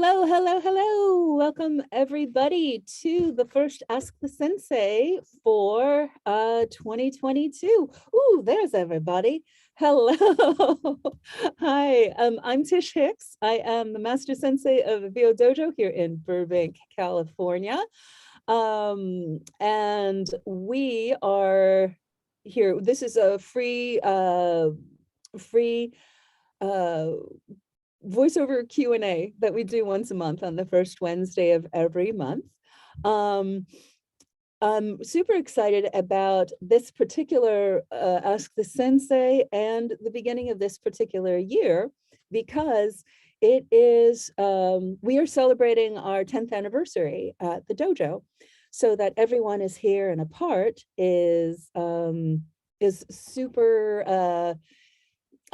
Hello, hello, hello. Welcome everybody to the first Ask the Sensei for 2022. Ooh, there's everybody. Hello. Hi, I'm Tish Hicks. I am the Master Sensei of the VO Dojo here in Burbank, California. And we are here. This is a free voiceover Q&A that we do once a month on the first Wednesday of every month. I'm super excited about this particular Ask the Sensei and the beginning of this particular year because it is, we are celebrating our 10th anniversary at the dojo. So that everyone is here and a part is super,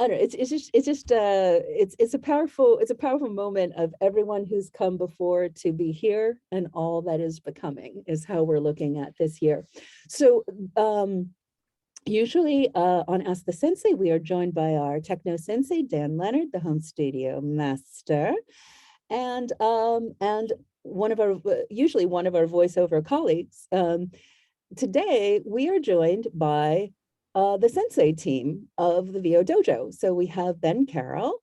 I don't know, it's a powerful moment of everyone who's come before to be here and all that is becoming is how we're looking at this year. So usually on Ask the Sensei, we are joined by our techno sensei, Dan Leonard, the home studio master, and usually one of our voiceover colleagues. Today, we are joined by the Sensei team of the VO Dojo. So we have Ben Carroll,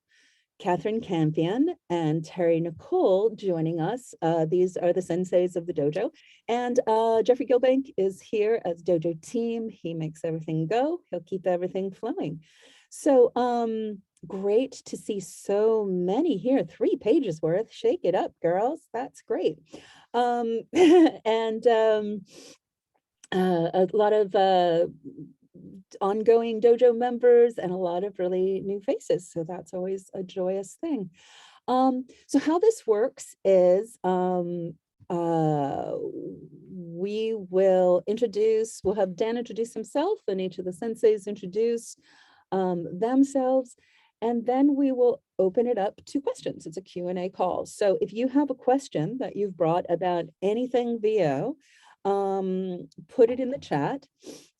Catherine Campion, and Terri Nicole joining us. These are the Senseis of the dojo. And Jeffrey Gilbank is here as dojo team. He makes everything go. He'll keep everything flowing. So great to see so many here. 3 pages worth. Shake it up, girls. That's great. And a lot of ongoing dojo members and a lot of really new faces. So that's always a joyous thing. So how this works is we'll have Dan introduce himself and each of the senseis introduce themselves. And then we will open it up to questions. It's a Q&A call. So if you have a question that you've brought about anything VO, put it in the chat,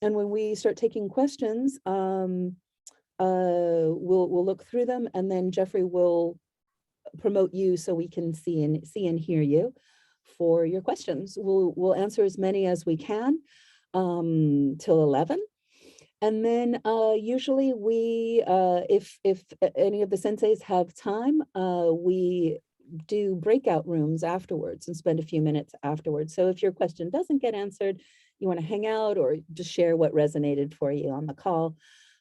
and when we start taking questions, we'll look through them, and then Jeffrey will promote you so we can see and hear you for your questions. We'll answer as many as we can till 11, and then usually we, if any of the senseis have time, we do breakout rooms afterwards and spend a few minutes afterwards. So if your question doesn't get answered, you want to hang out or just share what resonated for you on the call,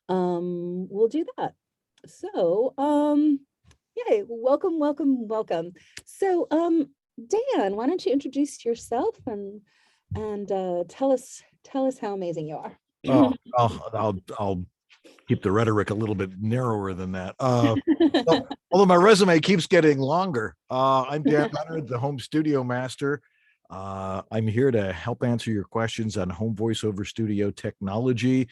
we'll do that. So yay, welcome. So Dan, why don't you introduce yourself and tell us how amazing you are. I'll keep the rhetoric a little bit narrower than that. Although my resume keeps getting longer. I'm Dan Leonard, the home studio master. I'm here to help answer your questions on home voiceover studio technology,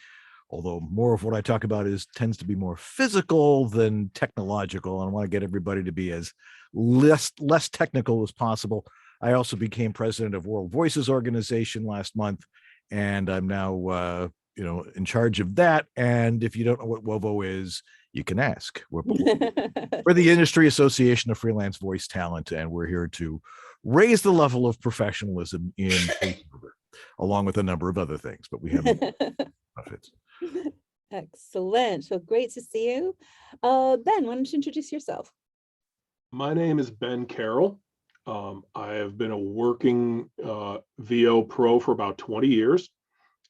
although more of what I talk about tends to be more physical than technological. And I want to get everybody to be as less technical as possible. I also became president of World Voices Organization last month, and I'm now in charge of that. And if you don't know what WOVO is, you can ask. We're the Industry Association of Freelance Voice Talent, and we're here to raise the level of professionalism in voiceover, along with a number of other things, but we have benefits. Excellent. So great to see you. Ben, why don't you introduce yourself? My name is Ben Carroll. I have been a working VO pro for about 20 years.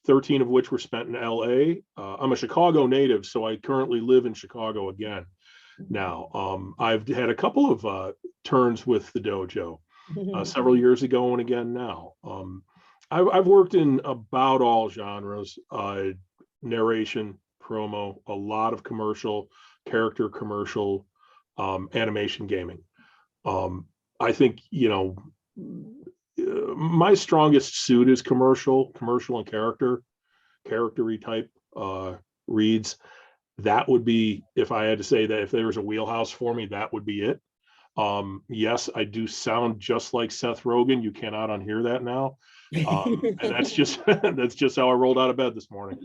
13 of which were spent in LA. I'm a Chicago native, so I currently live in Chicago again now. I've had a couple of turns with the dojo several years ago and again now. I've worked in about all genres, narration, promo, a lot of commercial, character commercial, animation gaming. I think, my strongest suit is commercial and character-y type reads. That would be, if I had to say that if there was a wheelhouse for me, that would be it. Yes, I do sound just like Seth Rogen. You cannot unhear that now. And that's just how I rolled out of bed this morning.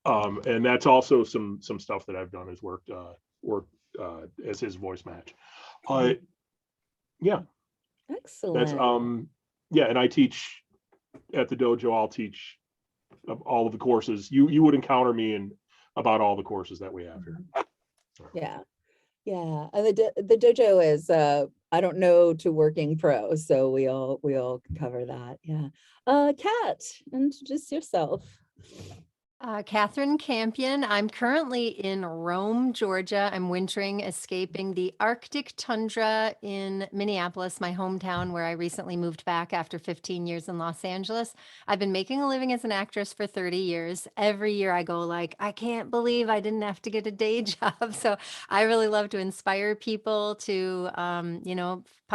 And that's also some stuff that I've done is worked as his voice match. Yeah, that's Excellent. yeah, and I teach at the dojo. I'll teach all of the courses. You would encounter me in about all the courses that we have here. Yeah. Yeah. And the dojo is I don't know to working pro, so we all cover that. Yeah. Kat, introduce yourself. Catherine Campion. I'm currently in Rome, Georgia. I'm wintering, escaping the Arctic tundra in Minneapolis, my hometown, where I recently moved back after 15 years in Los Angeles. I've been making a living as an actress for 30 years. Every year I go like, I can't believe I didn't have to get a day job. So I really love to inspire people to,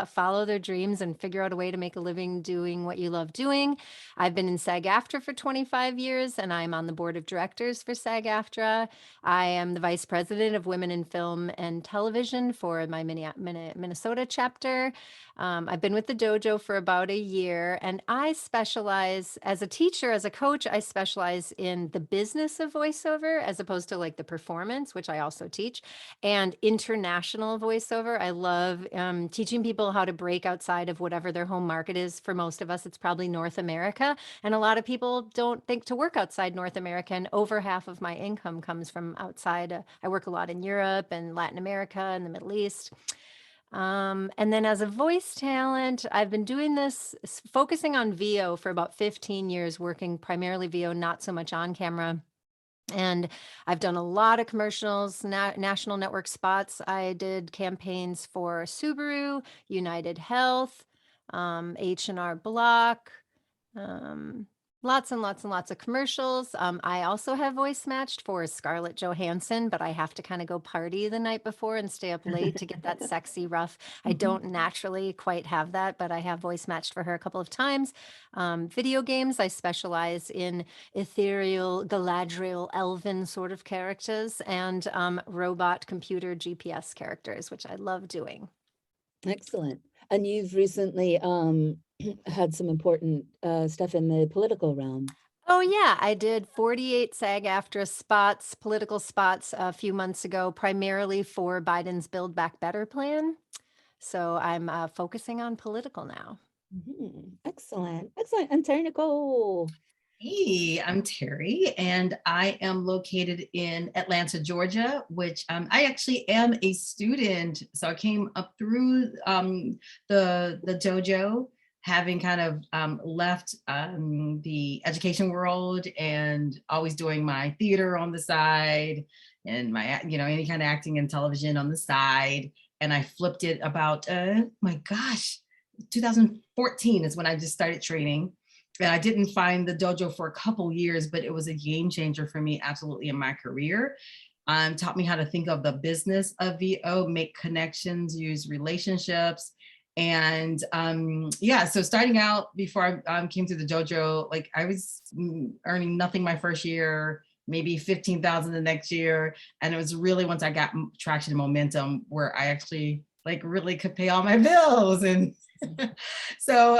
follow their dreams and figure out a way to make a living doing what you love doing. I've been in SAG-AFTRA for 25 years, and I'm on the board of directors for SAG-AFTRA. I am the vice president of Women in Film and Television for my Minnesota chapter. I've been with the dojo for about a year, and I specialize as a teacher, as a coach, I specialize in the business of voiceover as opposed to like the performance, which I also teach, and international voiceover. I love teaching people how to break outside of whatever their home market is. For most of us, it's probably North America. And a lot of people don't think to work outside North America. And over half of my income comes from outside. I work a lot in Europe and Latin America and the Middle East. And then as a voice talent, I've been doing this, focusing on VO for about 15 years, working primarily VO, not so much on camera. And I've done a lot of commercials, national network spots. I did campaigns for Subaru, United Health, H&R Block, lots and lots and lots of commercials. I also have voice matched for Scarlett Johansson, but I have to kind of go party the night before and stay up late to get that sexy rough. I don't naturally quite have that, but I have voice matched for her a couple of times. Video games, I specialize in ethereal, Galadriel, elven sort of characters and robot computer GPS characters, which I love doing. Excellent. And you've recently had some important stuff in the political realm. Oh yeah, I did 48 SAG-AFTRA spots, political spots a few months ago, primarily for Biden's Build Back Better plan. So I'm focusing on political now. Excellent. Excellent. And Terri Nicole. Hey, I'm Terri, and I am located in Atlanta, Georgia, which I actually am a student. So I came up through the dojo, having kind of left the education world and always doing my theater on the side and my, any kind of acting and television on the side. And I flipped it about, my gosh, 2014 is when I just started training. And I didn't find the dojo for a couple years, but it was a game changer for me, absolutely, in my career. Taught me how to think of the business of VO, make connections, use relationships. And yeah, so starting out before I came to the dojo, like I was earning nothing my first year, maybe 15,000 the next year. And it was really once I got traction and momentum where I actually like really could pay all my bills. And so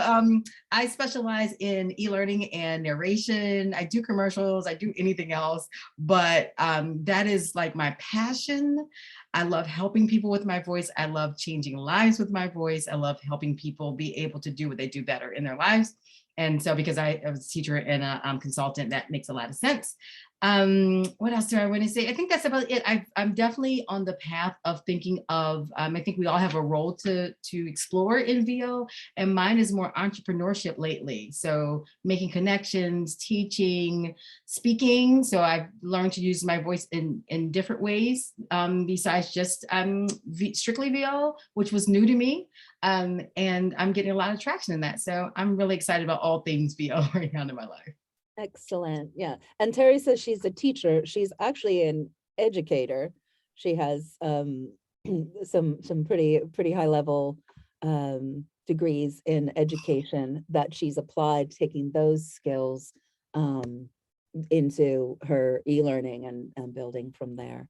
I specialize in e-learning and narration. I do commercials, I do anything else, but that is like my passion. I love helping people with my voice. I love changing lives with my voice. I love helping people be able to do what they do better in their lives. And so because I was a teacher and a consultant, that makes a lot of sense. What else do I want to say? I think that's about it. I'm definitely on the path of thinking of, I think we all have a role to explore in VO, and mine is more entrepreneurship lately. So making connections, teaching, speaking. So I've learned to use my voice in different ways besides just strictly VO, which was new to me. And I'm getting a lot of traction in that. So I'm really excited about all things VO right now in my life. Excellent. Yeah. And Terri says she's a teacher. She's actually an educator. She has some pretty high level degrees in education that she's applied, taking those skills into her e-learning and building from there.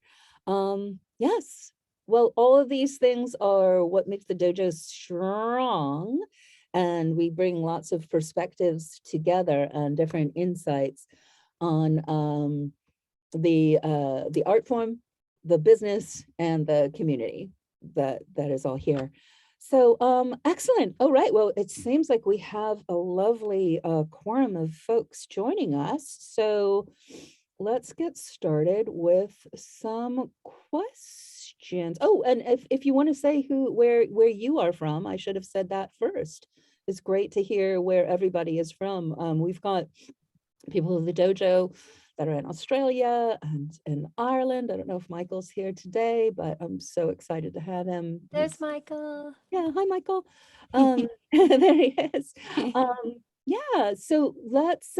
Yes. Well, all of these things are what makes the dojo strong. And we bring lots of perspectives together and different insights on the art form, the business, and the community that is all here. So, excellent. All right. Well, it seems like we have a lovely quorum of folks joining us. So let's get started with some questions. Oh, and if you want to say where you are from, I should have said that first. It's great to hear where everybody is from. We've got people of the dojo that are in Australia and in Ireland. I don't know if Michael's here today, but I'm so excited to have him. There's Michael. Yeah, hi, Michael. There he is. Yeah, so let's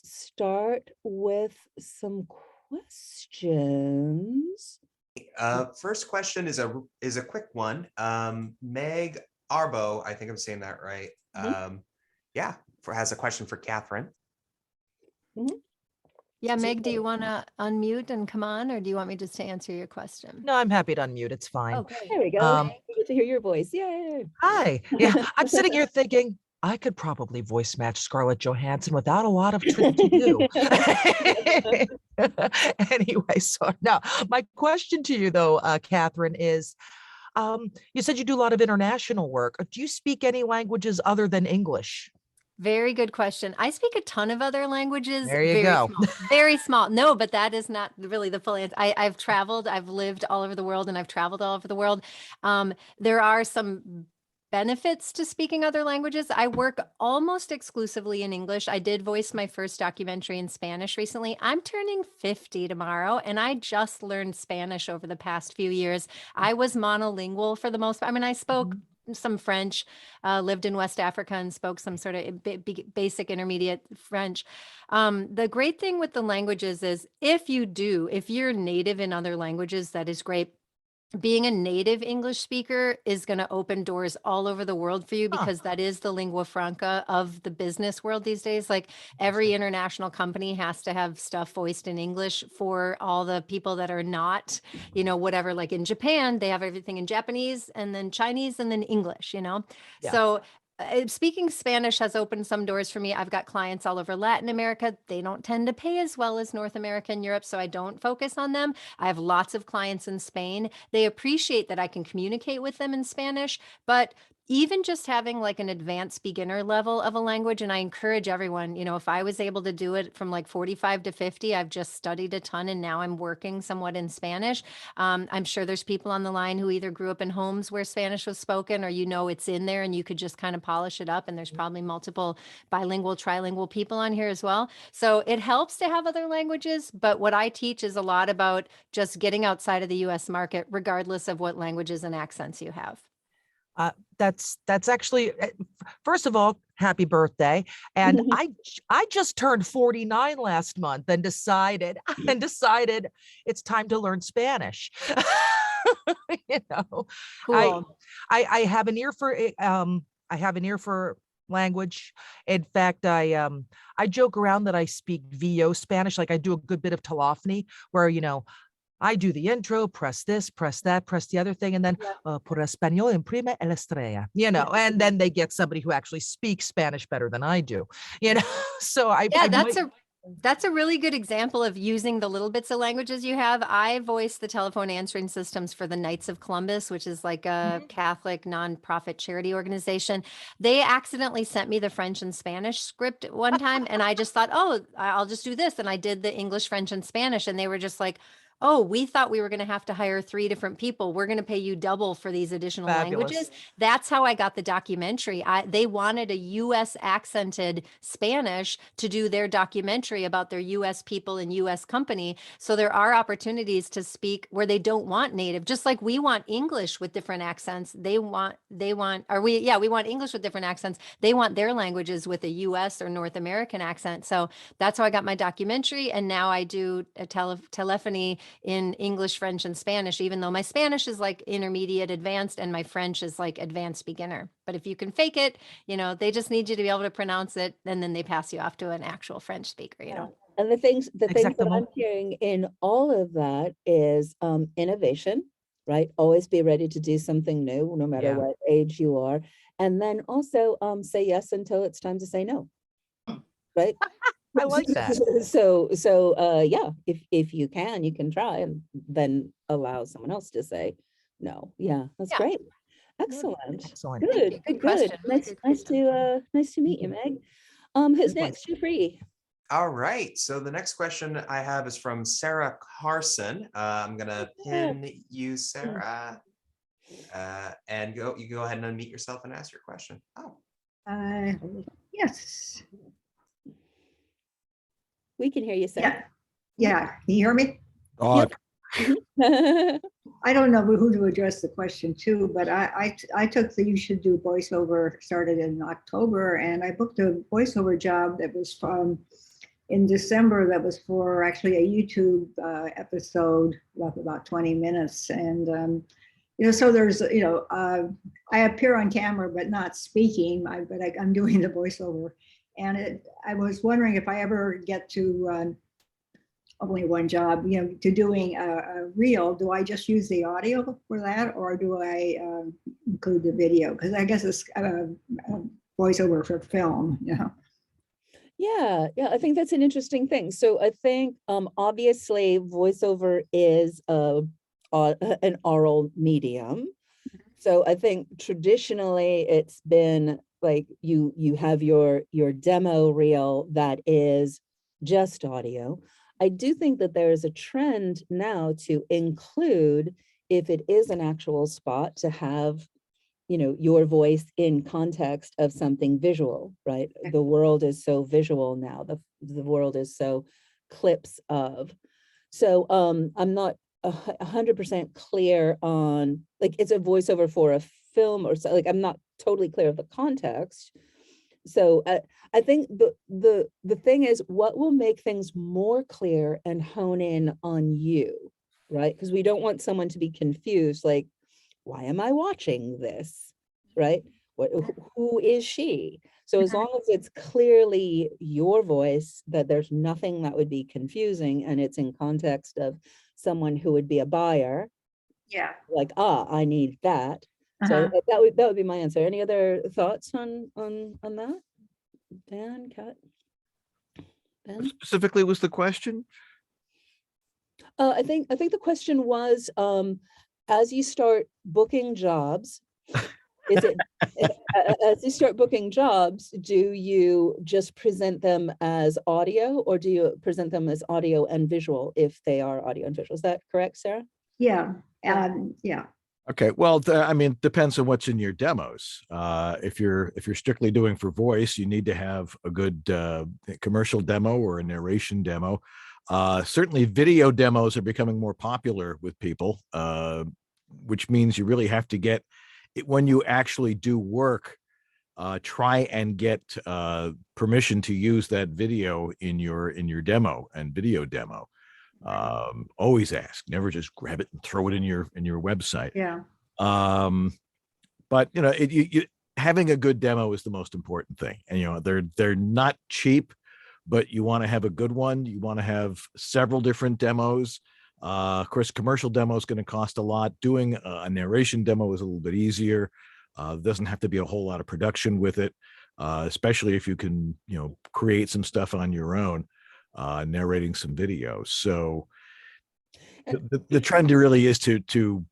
start with some questions. First question is a quick one. Meg Arbo, I think I'm saying that right. Yeah, has a question for Catherine. Yeah, Meg, do you want to unmute and come on, or do you want me just to answer your question? No, I'm happy to unmute. It's fine. Okay. There we go. Good to hear your voice. Yay. Hi. Yeah, I'm sitting here thinking I could probably voice match Scarlett Johansson without a lot of to do. Anyway, so now my question to you, though, Catherine, is you said you do a lot of international work. Do you speak any languages other than English? Very good question. I speak a ton of other languages. There you very go. Small, very small. No, but that is not really the full answer. I've traveled, I've lived all over the world, and I've traveled all over the world. There are some benefits to speaking other languages. I work almost exclusively in English. I did voice my first documentary in Spanish recently. I'm turning 50 tomorrow, and I just learned Spanish over the past few years. I was monolingual for the most part. I mean, I spoke some French, lived in West Africa and spoke some sort of basic intermediate French. The great thing with the languages is if you're native in other languages, that is great. Being a native English speaker is going to open doors all over the world for you, because that is the lingua franca of the business world these days. Like every international company has to have stuff voiced in English for all the people that are not, whatever, like in Japan, they have everything in Japanese and then Chinese and then English, Yeah. So speaking Spanish has opened some doors for me. I've got clients all over Latin America. They don't tend to pay as well as North America and Europe, so I don't focus on them. I have lots of clients in Spain. They appreciate that I can communicate with them in Spanish, but even just having like an advanced beginner level of a language, and I encourage everyone, if I was able to do it from like 45 to 50, I've just studied a ton and now I'm working somewhat in Spanish. I'm sure there's people on the line who either grew up in homes where Spanish was spoken, or it's in there and you could just kind of polish it up, and there's probably multiple bilingual, trilingual people on here as well. So it helps to have other languages, but what I teach is a lot about just getting outside of the US market, regardless of what languages and accents you have. That's actually, first of all, happy birthday. And I just turned 49 last month and decided it's time to learn Spanish. Cool. I have an ear for language. In fact, I joke around that I speak VO Spanish. Like I do a good bit of telephony where, I do the intro, press this, press that, press the other thing, and then por español imprime el estrella, and then they get somebody who actually speaks Spanish better than I do, So that's a really good example of using the little bits of languages you have. I voice the telephone answering systems for the Knights of Columbus, which is like a Catholic nonprofit charity organization. They accidentally sent me the French and Spanish script one time, and I just thought, oh, I'll just do this. And I did the English, French, and Spanish, and they were just like, oh, we thought we were going to have to hire 3 different people. We're going to pay you double for these additional languages. That's how I got the documentary. They wanted a US accented Spanish to do their documentary about their US people and US company. So there are opportunities to speak where they don't want native, just like we want English with different accents. We want English with different accents. They want their languages with a US or North American accent. So that's how I got my documentary. And now I do a telephony in English, French, and Spanish, even though my Spanish is like intermediate advanced and my French is like advanced beginner. But if you can fake it, they just need you to be able to pronounce it, and then they pass you off to an actual French speaker, And the things that I'm hearing in all of that is innovation, right? Always be ready to do something new, no matter what age you are. And then also say yes until it's time to say no, right? I like that. So yeah, if you can try, and then allow someone else to say No, yeah, that's Yeah. great. Excellent. Excellent. Thank you. Good, Good good, good. question. Really Nice, good nice to meet you, Meg. Who's Likewise. next? You're free. All right. So the next question I have is from Sarah Carson. I'm gonna pin you, Sarah. And you go ahead and unmute yourself and ask your question. Oh, Yes. We can hear you, Yeah. Sarah. Yeah. Can you hear me? Oh, I don't know who to address the question to, but I took the You Should Do voiceover, started in October, and I booked a voiceover job that was from in December, that was for actually a YouTube episode of about 20 minutes. And, so there's, I appear on camera, but not speaking, I'm doing the voiceover. And I was wondering if I ever get to only one job, to doing a reel, do I just use the audio for that, or do I include the video? Because I guess it's a voiceover for film, Yeah, I think that's an interesting thing. So I think obviously voiceover is an oral medium. So I think traditionally it's been like you have your demo reel that is just audio. I do think that there is a trend now to include, if it is an actual spot, to have your voice in context of something visual, right? The world is so visual now. The world is so clips of. So I'm not 100% clear on, like, it's a voiceover for a film or so, like, I'm not totally clear of the context. So I think the thing is, what will make things more clear and hone in on you, right? Because we don't want someone to be confused, like, why am I watching this, right? Who is she? So as long as it's clearly your voice, that there's nothing that would be confusing, and it's in context of someone who would be a buyer, Yeah. like, I need that. So that would be my answer. Any other thoughts on that? Dan, Kat, Ben? specifically was the question? I think the question was, as you start booking jobs, is it as you start booking jobs, do you just present them as audio, or do you present them as audio and visual if they are audio and visual? Is that correct, Sarah? Yeah. Okay, well, I mean, depends on what's in your demos. If you're strictly doing for voice, you need to have a good commercial demo or a narration demo. Certainly video demos are becoming more popular with people, which means you really have to get it when you actually do work. Try and get permission to use that video in your demo and video demo. Always ask, never just grab it and throw it in your website. Yeah. But having a good demo is the most important thing. And they're not cheap, but you want to have a good one. You want to have several different demos. Of course, commercial demo is going to cost a lot. Doing a narration demo is a little bit easier. Doesn't have to be a whole lot of production with it, especially if you can, create some stuff on your own, narrating some videos. So the trend really is to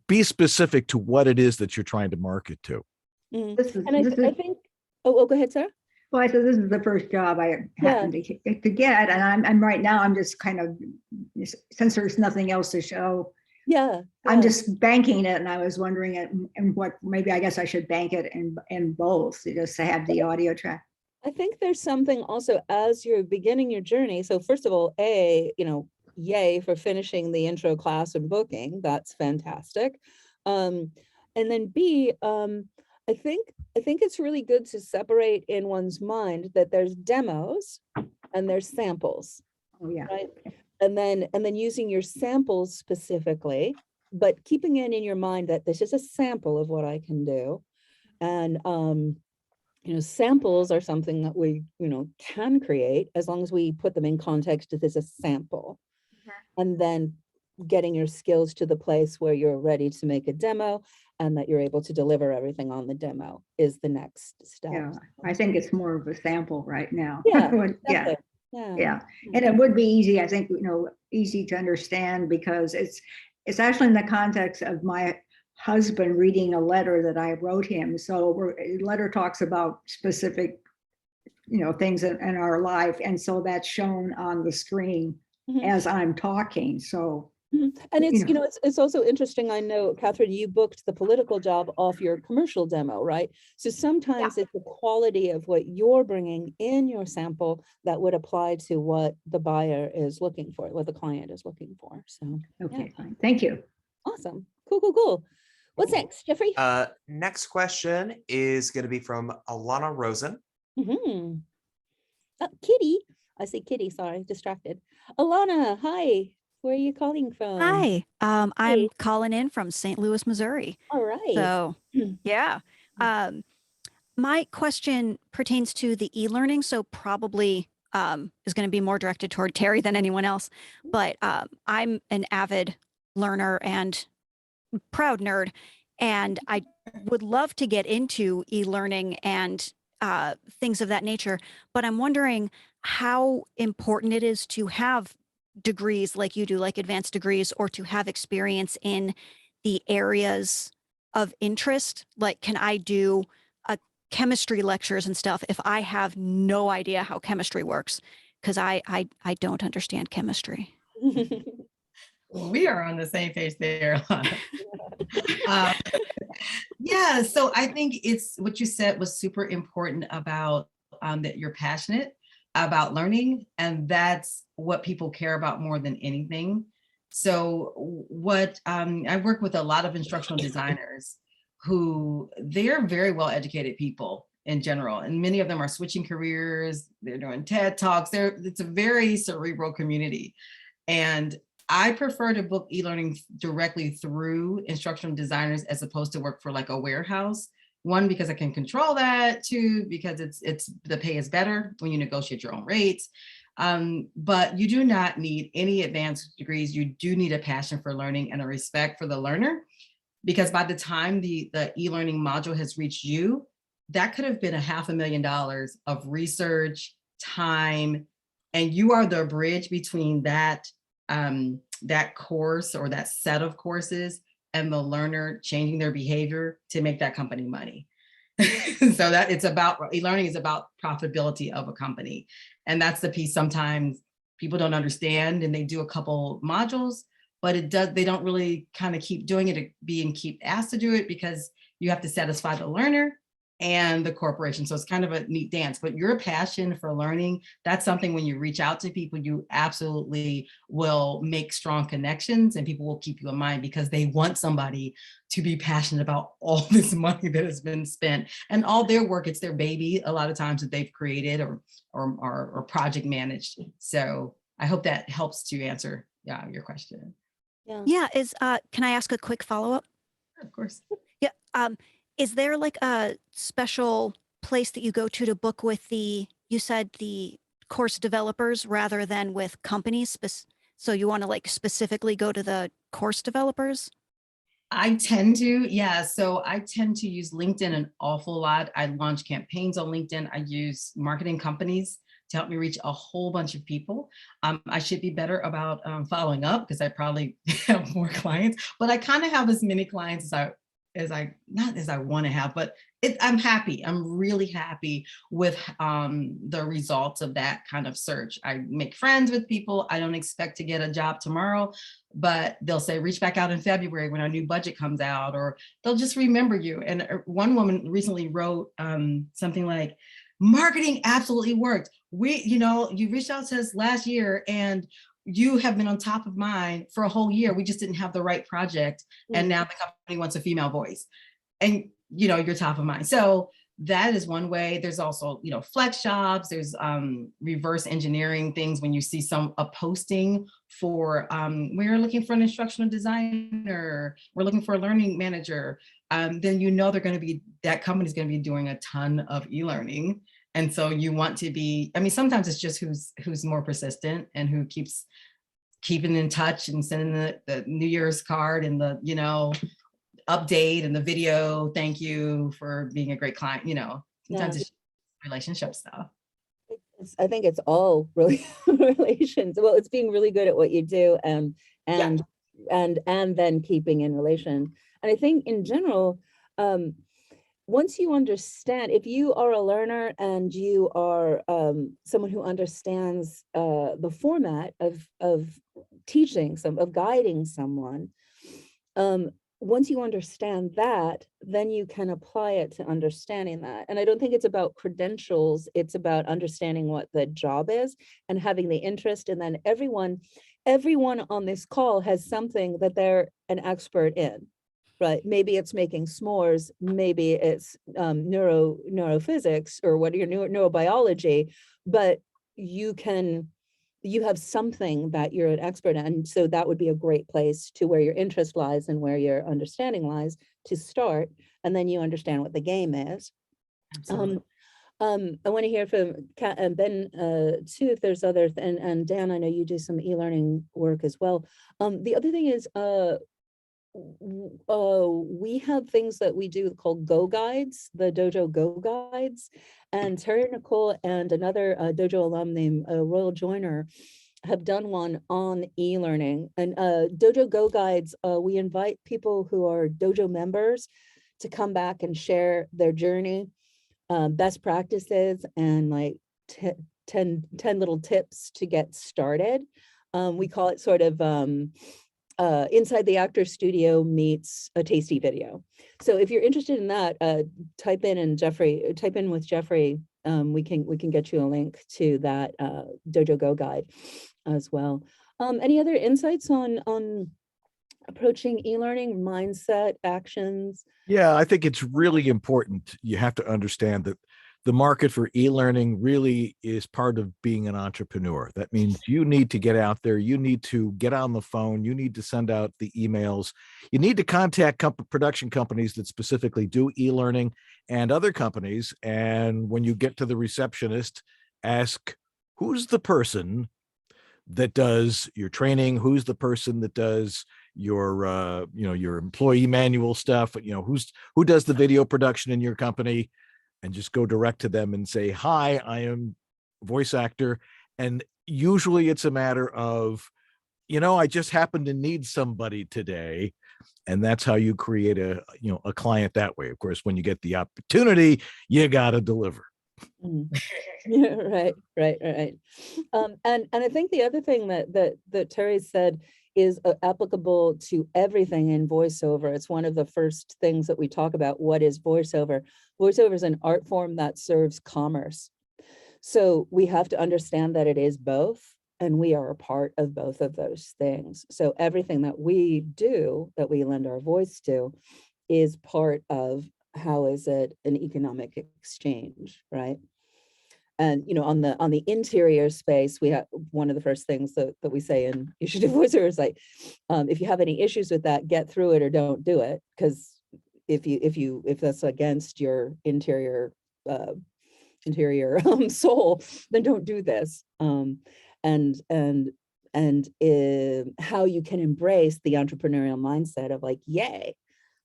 be specific to what it is that you're trying to market to. And I think, go ahead, Sarah. Well, I said this is the first job I happened to get, and I'm right now. I'm just kind of, since there's nothing else to show. Yeah. I'm just banking it, and I was wondering and what maybe I guess I should bank it in both, just to have the audio track. I think there's something also as you're beginning your journey. So first of all, yay for finishing the intro class and booking. That's fantastic. And then B, I think it's really good to separate in one's mind that there's demos and there's samples. Oh yeah. Right. And then using your samples specifically, but keeping it in your mind that this is a sample of what I can do. And samples are something that we, can create as long as we put them in context that there's a sample. And then getting your skills to the place where you're ready to make a demo and that you're able to deliver everything on the demo is the next step. Yeah, I think it's more of a sample right now. Yeah. Yeah. And it would be easy, I think, easy to understand, because it's actually in the context of my husband reading a letter that I wrote him. So the letter talks about specific, things in our life. And so that's shown on the screen Mhm. as I'm talking. So, Mhm. And it's, you know. it's also interesting. I know, Catherine, you booked the political job off your commercial demo, right? So sometimes it's the quality of what you're bringing in your sample that would apply to what the buyer is looking for, what the client is looking for. So, Okay, fine. Thank you. awesome. Cool, cool, cool. What's next, Jeffrey? Next question is going to be from Alana Rosen. Mhm. Kitty. I say Kitty, sorry, distracted. Alana, hi. Where are you calling from? Hi, I'm Hey. calling in from St. Louis, Missouri. All right. So, yeah. My question pertains to the e-learning, so probably is going to be more directed toward Terri than anyone else. But I'm an avid learner and proud nerd, and I would love to get into e-learning and things of that nature. But I'm wondering how important it is to have degrees like you do, like advanced degrees, or to have experience in the areas of interest. Like, can I do chemistry lectures and stuff if I have no idea how chemistry works? Because I don't understand chemistry. We are on the same page there. Yeah, so I think it's what you said was super important about that you're passionate about learning, and that's what people care about more than anything. So what I work with a lot of instructional designers who they're very well educated people in general, and many of them are switching careers, they're doing TED Talks, it's a very cerebral community. And I prefer to book e-learning directly through instructional designers as opposed to work for like a warehouse. One, because I can control that. Two, because it's the pay is better when you negotiate your own rates. But you do not need any advanced degrees. You do need a passion for learning and a respect for the learner, because by the time the e-learning module has reached you, that could have been $500,000 of research, time, and you are the bridge between that course or that set of courses and the learner changing their behavior to make that company money. So that it's about, e-learning is about profitability of a company. And that's the piece sometimes people don't understand, and they do a couple modules, but they don't really kind of keep doing it, keep asked to do it, because you have to satisfy the learner and the corporation. So it's kind of a neat dance, but your passion for learning, that's something when you reach out to people, you absolutely will make strong connections, and people will keep you in mind because they want somebody to be passionate about all this money that has been spent and all their work. It's their baby a lot of times that they've created or project managed. So I hope that helps to answer your question. Yeah, can I ask a quick follow-up? Of course. Yeah. Is there like a special place that you go to book with you said the course developers rather than with companies? So you want to like specifically go to the course developers? I tend to, yeah. So I tend to use LinkedIn an awful lot. I launch campaigns on LinkedIn. I use marketing companies to help me reach a whole bunch of people. I should be better about following up, because I probably have more clients, but I kind of have as many clients as I want to have, but I'm happy. I'm really happy with the results of that kind of search. I make friends with people. I don't expect to get a job tomorrow, but they'll say, reach back out in February when our new budget comes out, or they'll just remember you. And one woman recently wrote something like, marketing absolutely worked. You reached out to us last year and you have been on top of mind for a whole year. We just didn't have the right project. And now the company wants a female voice, and you're top of mind. So that is one way. There's also, flex jobs. There's reverse engineering things. When you see a posting for, we're looking for an instructional designer, we're looking for a learning manager, then that company's going to be doing a ton of e-learning. And so you want to be, sometimes it's just who's more persistent and who keeps keeping in touch and sending the New Year's card and the, update and the video. Thank you for being a great client. Sometimes it's relationship stuff. I think it's all really relations. Well, it's being really good at what you do and and then keeping in relation. And I think in general, once you understand, if you are a learner and you are someone who understands the format of teaching, of guiding someone, once you understand that, then you can apply it to understanding that. And I don't think it's about credentials, it's about understanding what the job is and having the interest. And then everyone on this call has something that they're an expert in, right? Maybe it's making s'mores, maybe it's neurophysics or what your neurobiology, but you have something that you're an expert in. And so that would be a great place to where your interest lies and where your understanding lies to start. And then you understand what the game is. Absolutely. I want to hear from Ben too, if there's other, and Dan, I know you do some e-learning work as well. The other thing is, we have things that we do called Go Guides, the Dojo Go Guides, and Terri, Nicole, and another Dojo alum named Royal Joiner have done one on e-learning. And Dojo Go Guides, we invite people who are Dojo members to come back and share their journey, best practices, and like 10 little tips to get started. We call it sort of Inside the Actor Studio meets a tasty video. So if you're interested in that, type in with Jeffrey. We can get you a link to that Dojo Go guide as well. Any other insights on approaching e-learning, mindset, actions? Yeah, I think it's really important. You have to understand that the market for e-learning really is part of being an entrepreneur. That means you need to get out there, you need to get on the phone, you need to send out the emails, you need to contact production companies that specifically do e-learning and other companies. And when you get to the receptionist, ask, who's the person that does your training? Who's the person that does your your employee manual stuff? Who does the video production in your company? And just go direct to them and say, hi, I am a voice actor. And usually it's a matter of, I just happen to need somebody today. And that's how you create a client that way. Of course, when you get the opportunity, you got to deliver. Yeah, right. And I think the other thing that Terri said is applicable to everything in voiceover. It's one of the first things that we talk about. What is voiceover? Voiceover is an art form that serves commerce. So we have to understand that it is both, and we are a part of both of those things. So everything that we do, that we lend our voice to, is part of how is it an economic exchange, right? And on the interior space, we have one of the first things that we say in You Should Do Voiceover is like, if you have any issues with that, get through it or don't do it. Because if that's against your interior soul, then don't do this. And how you can embrace the entrepreneurial mindset of like, yay,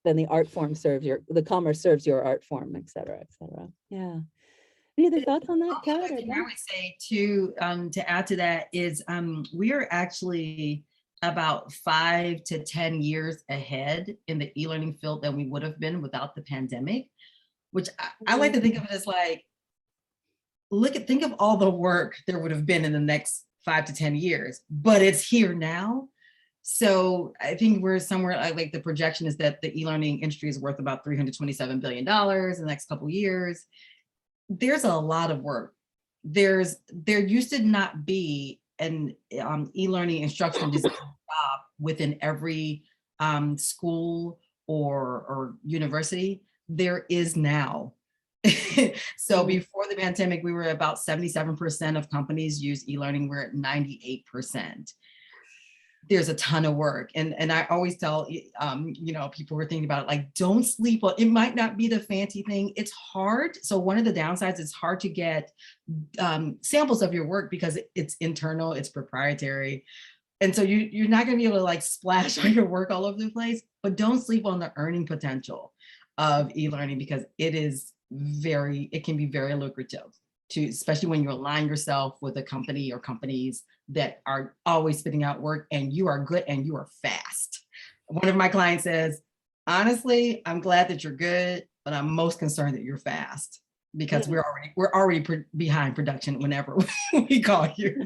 then the art form the commerce serves your art form, et cetera, et cetera. Yeah. Any other thoughts on that, Kat? I would say too, to add to that is we are actually about 5 to 10 years ahead in the e-learning field than we would have been without the pandemic, which I like to think of it as like, think of all the work there would have been in the next 5 to 10 years, but it's here now. So I think we're somewhere like the projection is that the e-learning industry is worth about $327 billion in the next couple of years. There's a lot of work. There used to not be an e-learning instructional design job within every school or university. There is now. So before the pandemic, we were about 77% of companies use e-learning. We're at 98%. There's a ton of work. And I always tell, people were thinking about it, like, don't sleep on, it might not be the fancy thing. It's hard. So one of the downsides, it's hard to get samples of your work because it's internal, it's proprietary. And so you're not gonna be able to like splash on your work all over the place, but don't sleep on the earning potential of e-learning because it can be very lucrative. to, especially when you align yourself with a company or companies that are always spitting out work and you are good and you are fast. One of my clients says, honestly, I'm glad that you're good, but I'm most concerned that you're fast because we're already behind production whenever we call you.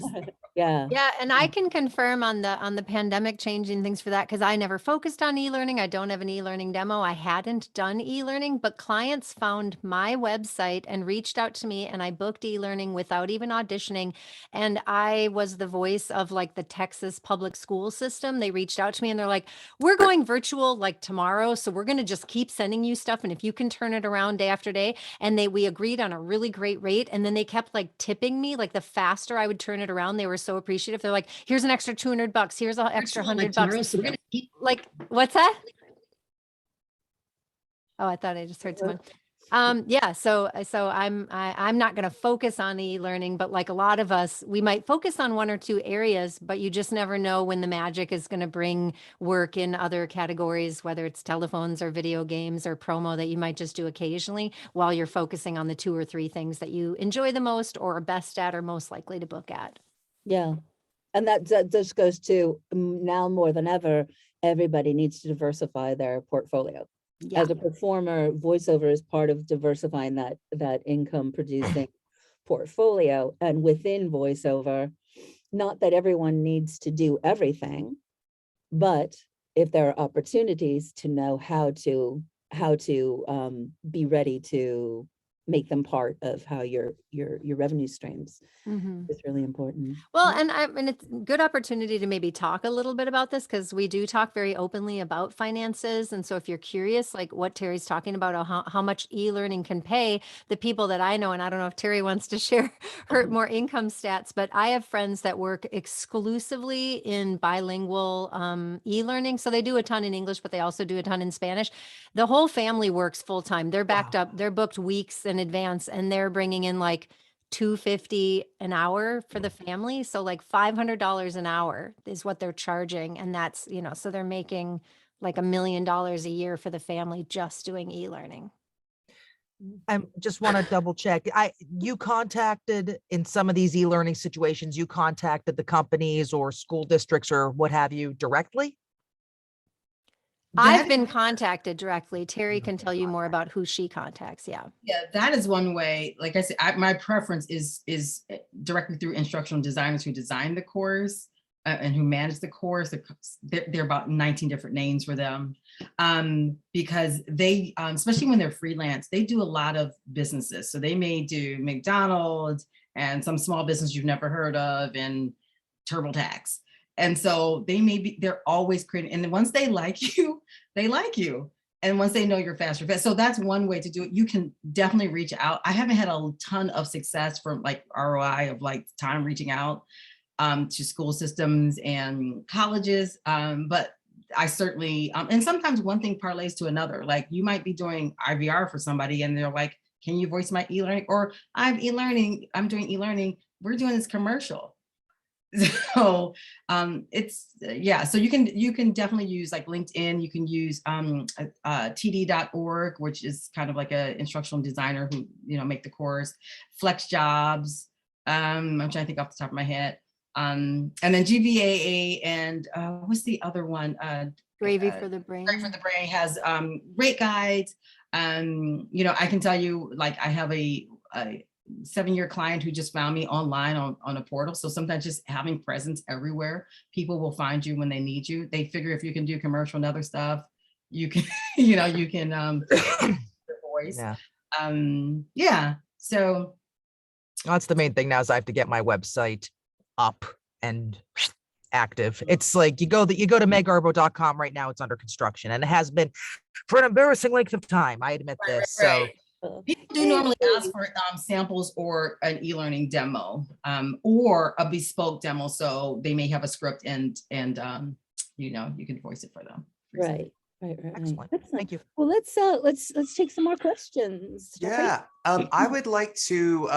Yeah. Yeah, and I can confirm on the pandemic changing things for that because I never focused on e-learning. I don't have an e-learning demo. I hadn't done e-learning, but clients found my website and reached out to me and I booked e-learning without even auditioning. And I was the voice of like the Texas public school system. They reached out to me and they're like, we're going virtual like tomorrow. So we're going to just keep sending you stuff. And if you can turn it around day after day, and we agreed on a really great rate. And then they kept like tipping me, like the faster I would turn it around, they were so appreciative. They're like, here's an extra $200. Here's an extra $100. So we're gonna keep Like, what's that? Oh, I thought I just heard someone. Yeah, so I'm not going to focus on e-learning, but like a lot of us, we might focus on one or two areas, but you just never know when the magic is going to bring work in other categories, whether it's telephones or video games or promo that you might just do occasionally while you're focusing on the 2 or 3 things that you enjoy the most or are best at or most likely to book at. Yeah. And that just goes to now more than ever, everybody needs to diversify their portfolio. Yeah. As a performer, voiceover is part of diversifying that income producing portfolio. And within voiceover, not that everyone needs to do everything, but if there are opportunities to know how to be ready to make them part of how your revenue streams is really important. Well, and it's a good opportunity to maybe talk a little bit about this because we do talk very openly about finances. And so if you're curious, like what Terry's talking about, how much e-learning can pay, the people that I know, and I don't know if Terry wants to share her more income stats, but I have friends that work exclusively in bilingual e-learning. So they do a ton in English, but they also do a ton in Spanish. The whole family works full time. They're backed up. They're booked weeks in advance and they're bringing in like $250 an hour for the family. So like $500 an hour is what they're charging. And that's, so they're making like $1 million a year for the family just doing e-learning. I just want to double check. You contacted in some of these e-learning situations, you contacted the companies or school districts or what have you directly? I've been contacted directly. Terry can tell you more about who she contacts. Yeah. Yeah, that is one way. Like I said, my preference is directly through instructional designers who design the course and who manage the course. There are about 19 different names for them because they, especially when they're freelance, they do a lot of businesses. So they may do McDonald's and some small business you've never heard of and TurboTax. And so they're always creating, and then once they like you, they like you. And once they know you're fast. So that's one way to do it. You can definitely reach out. I haven't had a ton of success from like ROI of like time reaching out to school systems and colleges. But I certainly, and sometimes one thing parlays to another. Like you might be doing IVR for somebody and they're like, can you voice my e-learning? Or I'm doing e-learning. We're doing this commercial. So it's so you can definitely use like LinkedIn. You can use td.org, which is kind of like a instructional designer who make the course. Flex Jobs, I'm trying to think off the top of my head, and then GVAA and what's the other one? Gravy for the Brain. Gravy for the Brain has great guides. I can tell you, like I have a 7-year client who just found me online on a portal. So sometimes just having presence everywhere, people will find you when they need you. They figure if you can do commercial and other stuff, you can, you can your voice. Yeah. So that's the main thing now is I have to get my website up and active. It's like you go to megarbo.com right now, it's under construction and it has been for an embarrassing length of time. I admit this. Right. People do normally ask for samples or an e-learning demo or a bespoke demo. So they may have a script and you can voice it for them. Right. Excellent. Thank you. Well, let's take some more questions. Yeah. I would like to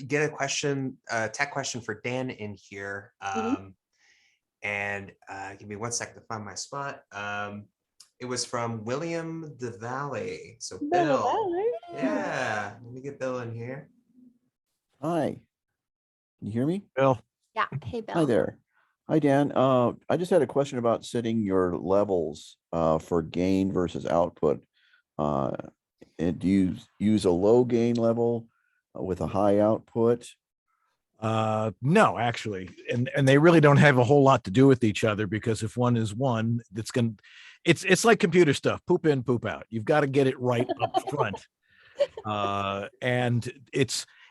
get a question, tech question for Dan in here. And give me 1 second to find my spot. It was from William DeValley. So Bill. Yeah, let me get Bill in here. Hi, can you hear me? Bill. Yeah. Hey, Bill. Hi there. Hi, Dan. I just had a question about setting your levels for gain versus output. And do you use a low gain level with a high output? No, actually, and they really don't have a whole lot to do with each other, because if one is one, it's like computer stuff, poop in, poop out. You've got to get it right up front. And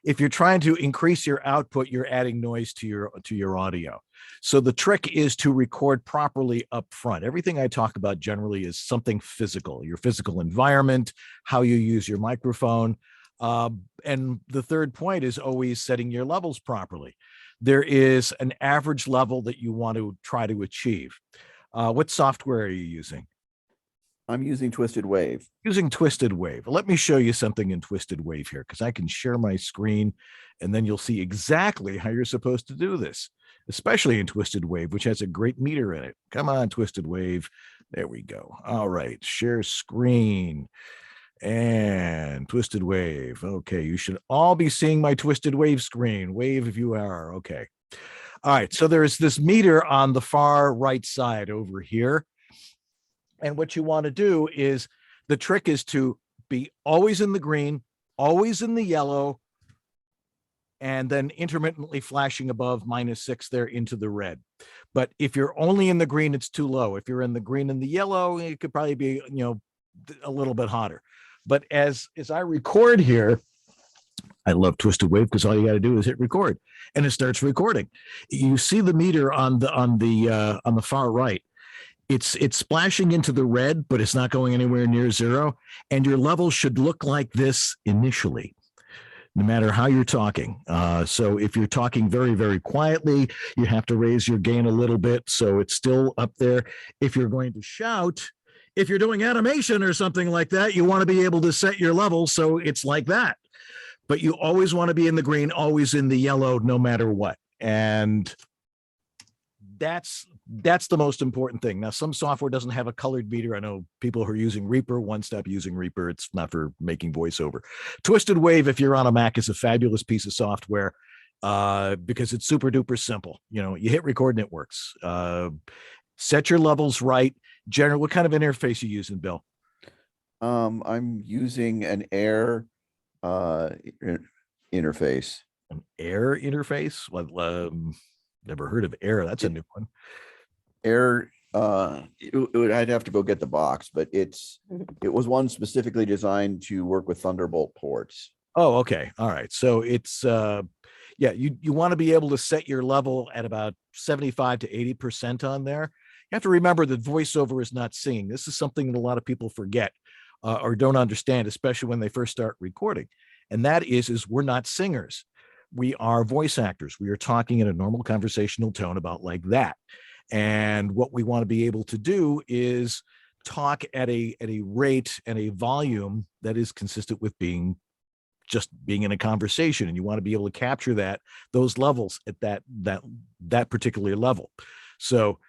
if you're trying to increase your output, you're adding noise to your audio. So the trick is to record properly up front. Everything I talk about generally is something physical, your physical environment, how you use your microphone. And the third point is always setting your levels properly. There is an average level that you want to try to achieve. What software are you using? I'm using Twisted Wave. Using Twisted Wave. Let me show you something in Twisted Wave here, because I can share my screen and then you'll see exactly how you're supposed to do this, especially in Twisted Wave, which has a great meter in it. Come on, Twisted Wave. There we go. All right, share screen and Twisted Wave. Okay, you should all be seeing my Twisted Wave screen. Wave if you are. Okay. All right, so there's this meter on the far right side over here. And what you want to do is, the trick is to be always in the green, always in the yellow, and then intermittently flashing above -6 there into the red. But if you're only in the green, it's too low. If you're in the green and the yellow, it could probably be, a little bit hotter. But as I record here, I love Twisted Wave because all you got to do is hit record and it starts recording. You see the meter on the far right. It's splashing into the red, but it's not going anywhere near zero. And your level should look like this initially, no matter how you're talking. So if you're talking very, very quietly, you have to raise your gain a little bit so it's still up there. If you're going to shout, if you're doing animation or something like that, you want to be able to set your level so it's like that. But you always want to be in the green, always in the yellow, no matter what. And that's the most important thing. Now, some software doesn't have a colored meter. I know people who are using Reaper, one step using Reaper. It's not for making voiceover. Twisted Wave, if you're on a Mac, is a fabulous piece of software because it's super duper simple. You hit record and it works. Set your levels right. Generally, what kind of interface are you using, Bill? I'm using an Air interface. An Air interface? Well, never heard of Air. That's a new one. Air, I'd have to go get the box, but it was one specifically designed to work with Thunderbolt ports. Oh, okay. All right. So it's you want to be able to set your level at about 75 to 80% on there. You have to remember that voiceover is not singing. This is something that a lot of people forget or don't understand, especially when they first start recording. And that is we're not singers. We are voice actors. We are talking in a normal conversational tone about like that. And what we want to be able to do is talk at a rate and a volume that is consistent with being in a conversation. And you want to be able to capture those levels at that particular level. So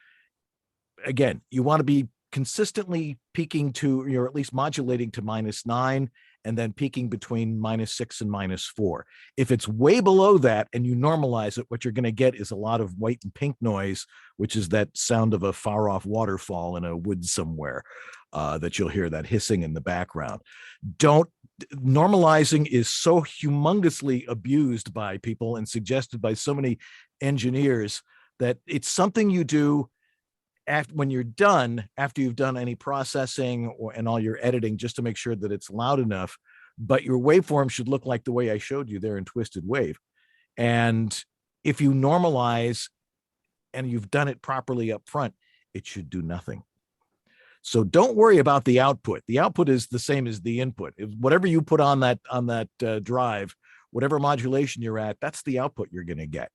again, you want to be consistently peaking to, or at least modulating to -9, and then peaking between -6 and -4. If it's way below that and you normalize it, what you're going to get is a lot of white and pink noise, which is that sound of a far off waterfall in a wood somewhere that you'll hear that hissing in the background. Normalizing is so humongously abused by people and suggested by so many engineers that it's something you do when you're done, after you've done any processing and all your editing, just to make sure that it's loud enough, but your waveform should look like the way I showed you there in Twisted Wave. And if you normalize and you've done it properly up front, it should do nothing. So don't worry about the output. The output is the same as the input. Whatever you put on that drive, whatever modulation you're at, that's the output you're going to get.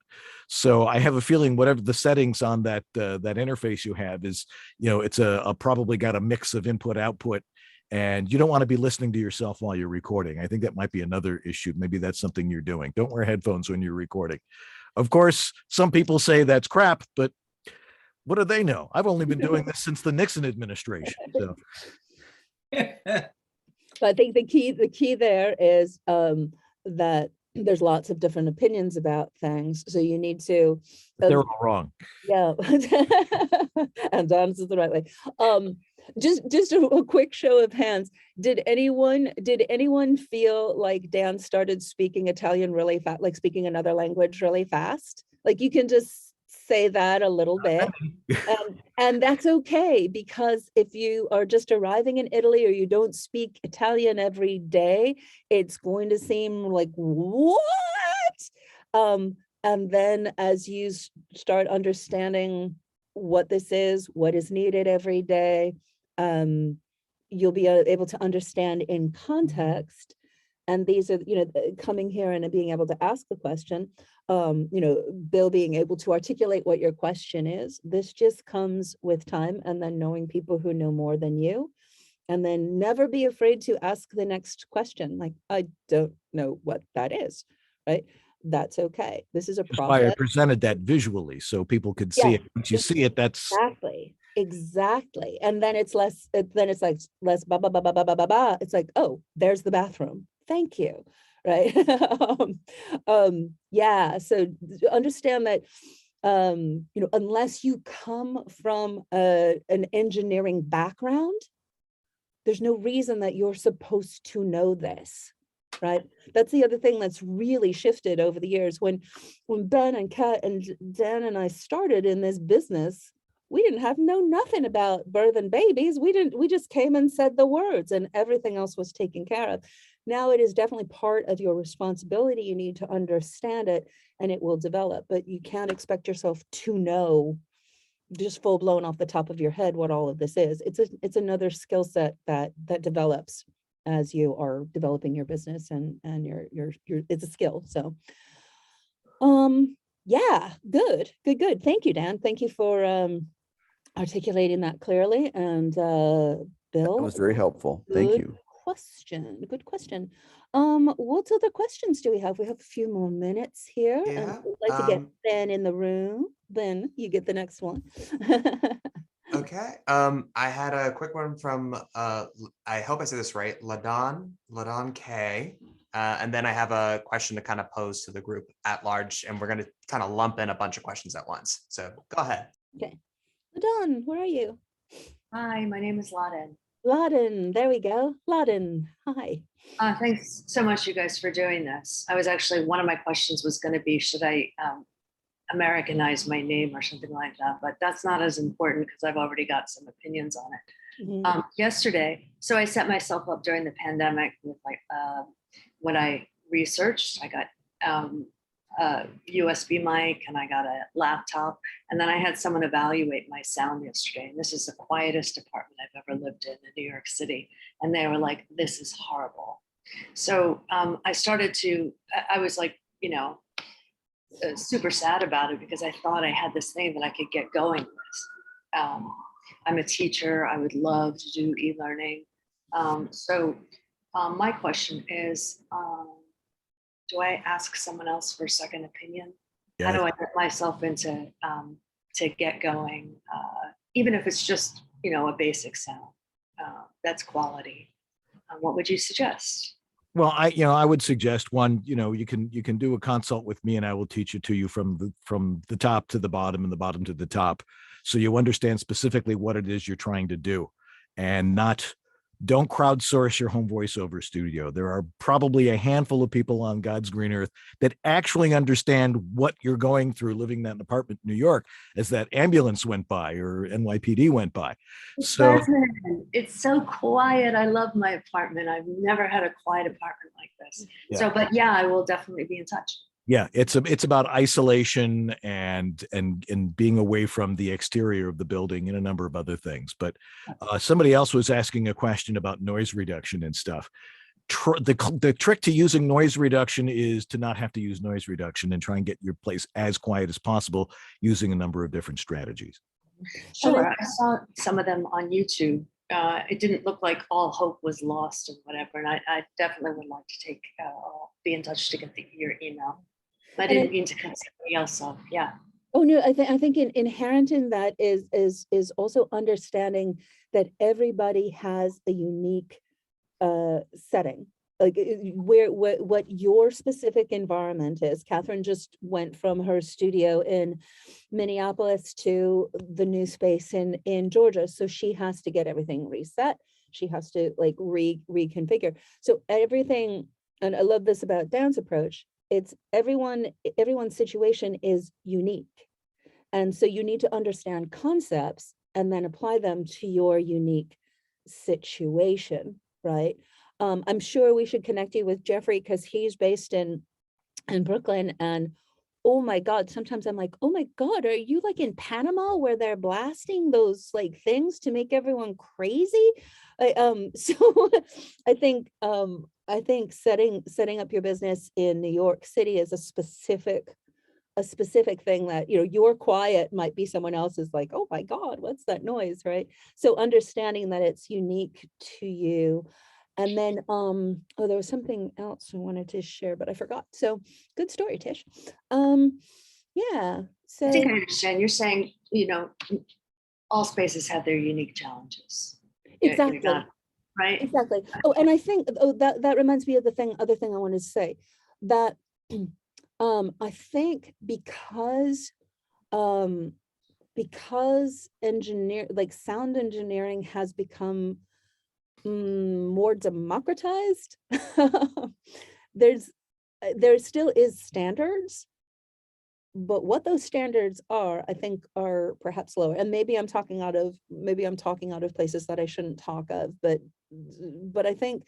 So I have a feeling whatever the settings on that interface you have is, it's probably got a mix of input output, and you don't want to be listening to yourself while you're recording. I think that might be another issue. Maybe that's something you're doing. Don't wear headphones when you're recording. Of course, some people say that's crap, but what do they know? I've only been doing this since the Nixon administration. So. I think the key there is that there's lots of different opinions about things. So you need to, They're all wrong. yeah, and Don's is the right way. Just a quick show of hands. Did anyone feel like Dan started speaking Italian really fast, like speaking another language really fast? Like you can just say that a little bit. And that's okay, because if you are just arriving in Italy or you don't speak Italian every day, it's going to seem like, what? And then as you start understanding what this is, what is needed every day, you'll be able to understand in context. And these are, coming here and being able to ask the question, Bill being able to articulate what your question is. This just comes with time, and then knowing people who know more than you. And then never be afraid to ask the next question. Like, I don't know what that is, right? That's okay. This is a That's why I process. presented that visually so people could see Yeah, it. Once you see it, that's exactly. And then it's less, like less ba ba ba ba ba ba ba ba. It's like, oh, there's the bathroom. Thank you. Right. Yeah. So understand that, unless you come from an engineering background, there's no reason that you're supposed to know this. Right. That's the other thing that's really shifted over the years. When Ben and Kat and Dan and I started in this business, we didn't know nothing about birth and babies. We just came and said the words, and everything else was taken care of. Now it is definitely part of your responsibility. You need to understand it, and it will develop, but you can't expect yourself to know just full blown off the top of your head what all of this is. It's another skill set that develops as you are developing your business, and your it's a skill. So yeah, good. Thank you, Dan. Thank you for articulating that clearly. And Bill, That was very helpful. Thank you. Good question. What other questions do we have? We have a few more minutes here. And Yeah, we'd like to get Ben in the room. Ben, you get the next one. Okay. I had a quick one from I hope I say this right, Ladon K. And then I have a question to kind of pose to the group at large, and we're going to kind of lump in a bunch of questions at once. So go ahead. Okay. Ladon, where are you? Hi, my name is Laden. Laden, there we go. Laden, hi. Thanks so much, you guys, for doing this. I was actually, one of my questions was going to be, should I Americanize my name or something like that? But that's not as important because I've already got some opinions on it. Yesterday, so I set myself up during the pandemic with what I researched. I got a USB mic and I got a laptop, and then I had someone evaluate my sound yesterday. And this is the quietest apartment I've ever lived in New York City. And they were like, this is horrible. So I was like, super sad about it, because I thought I had this thing that I could get going with. I'm a teacher. I would love to do e-learning. So my question is, do I ask someone else for a second opinion? Yeah. How do I get myself into to get going, even if it's just a basic sound that's quality? What would you suggest? Well, I would suggest one, you can do a consult with me, and I will teach it to you from the top to the bottom and the bottom to the top, so you understand specifically what it is you're trying to do, and don't crowdsource your home voiceover studio. There are probably a handful of people on God's green earth that actually understand what you're going through living in that apartment in New York as that ambulance went by or NYPD went by. So it's so quiet. I love my apartment. I've never had a quiet apartment like this. Yeah. So, but yeah, I will definitely be in touch. Yeah, it's about isolation and being away from the exterior of the building and a number of other things. But somebody else was asking a question about noise reduction and stuff. The trick to using noise reduction is to not have to use noise reduction and try and get your place as quiet as possible using a number of different strategies. Sure, I saw some of them on YouTube. It didn't look like all hope was lost and whatever. And I definitely would like to be in touch to get your email. I didn't mean to cut somebody else off. Yeah. Oh no, I think inherent in that is also understanding that everybody has a unique setting. like what your specific environment is. Catherine just went from her studio in Minneapolis to the new space in Georgia. So she has to get everything reset. She has to like reconfigure. So everything, and I love this about Dan's approach, it's everyone's situation is unique. And so you need to understand concepts and then apply them to your unique situation, right? I'm sure we should connect you with Jeffrey because he's based in Brooklyn. And oh my God, sometimes I'm like, oh my God, are you like in Panama where they're blasting those like things to make everyone crazy? So I think setting up your business in New York City is a specific thing that, you know, your quiet might be someone else's like, oh my God, what's that noise, right? So understanding that it's unique to you. And then, oh, there was something else I wanted to share, but I forgot. So good story, Tish. Yeah, I think I so understand. You're saying, you know, all spaces have their unique challenges. You're exactly, not- right? exactly. Oh, and I think, oh, that reminds me of the other thing I wanted to say, that I think because sound engineering has become more democratized, there still is standards, but what those standards are, I think, are perhaps lower. And maybe I'm talking out of places that I shouldn't talk of, but I think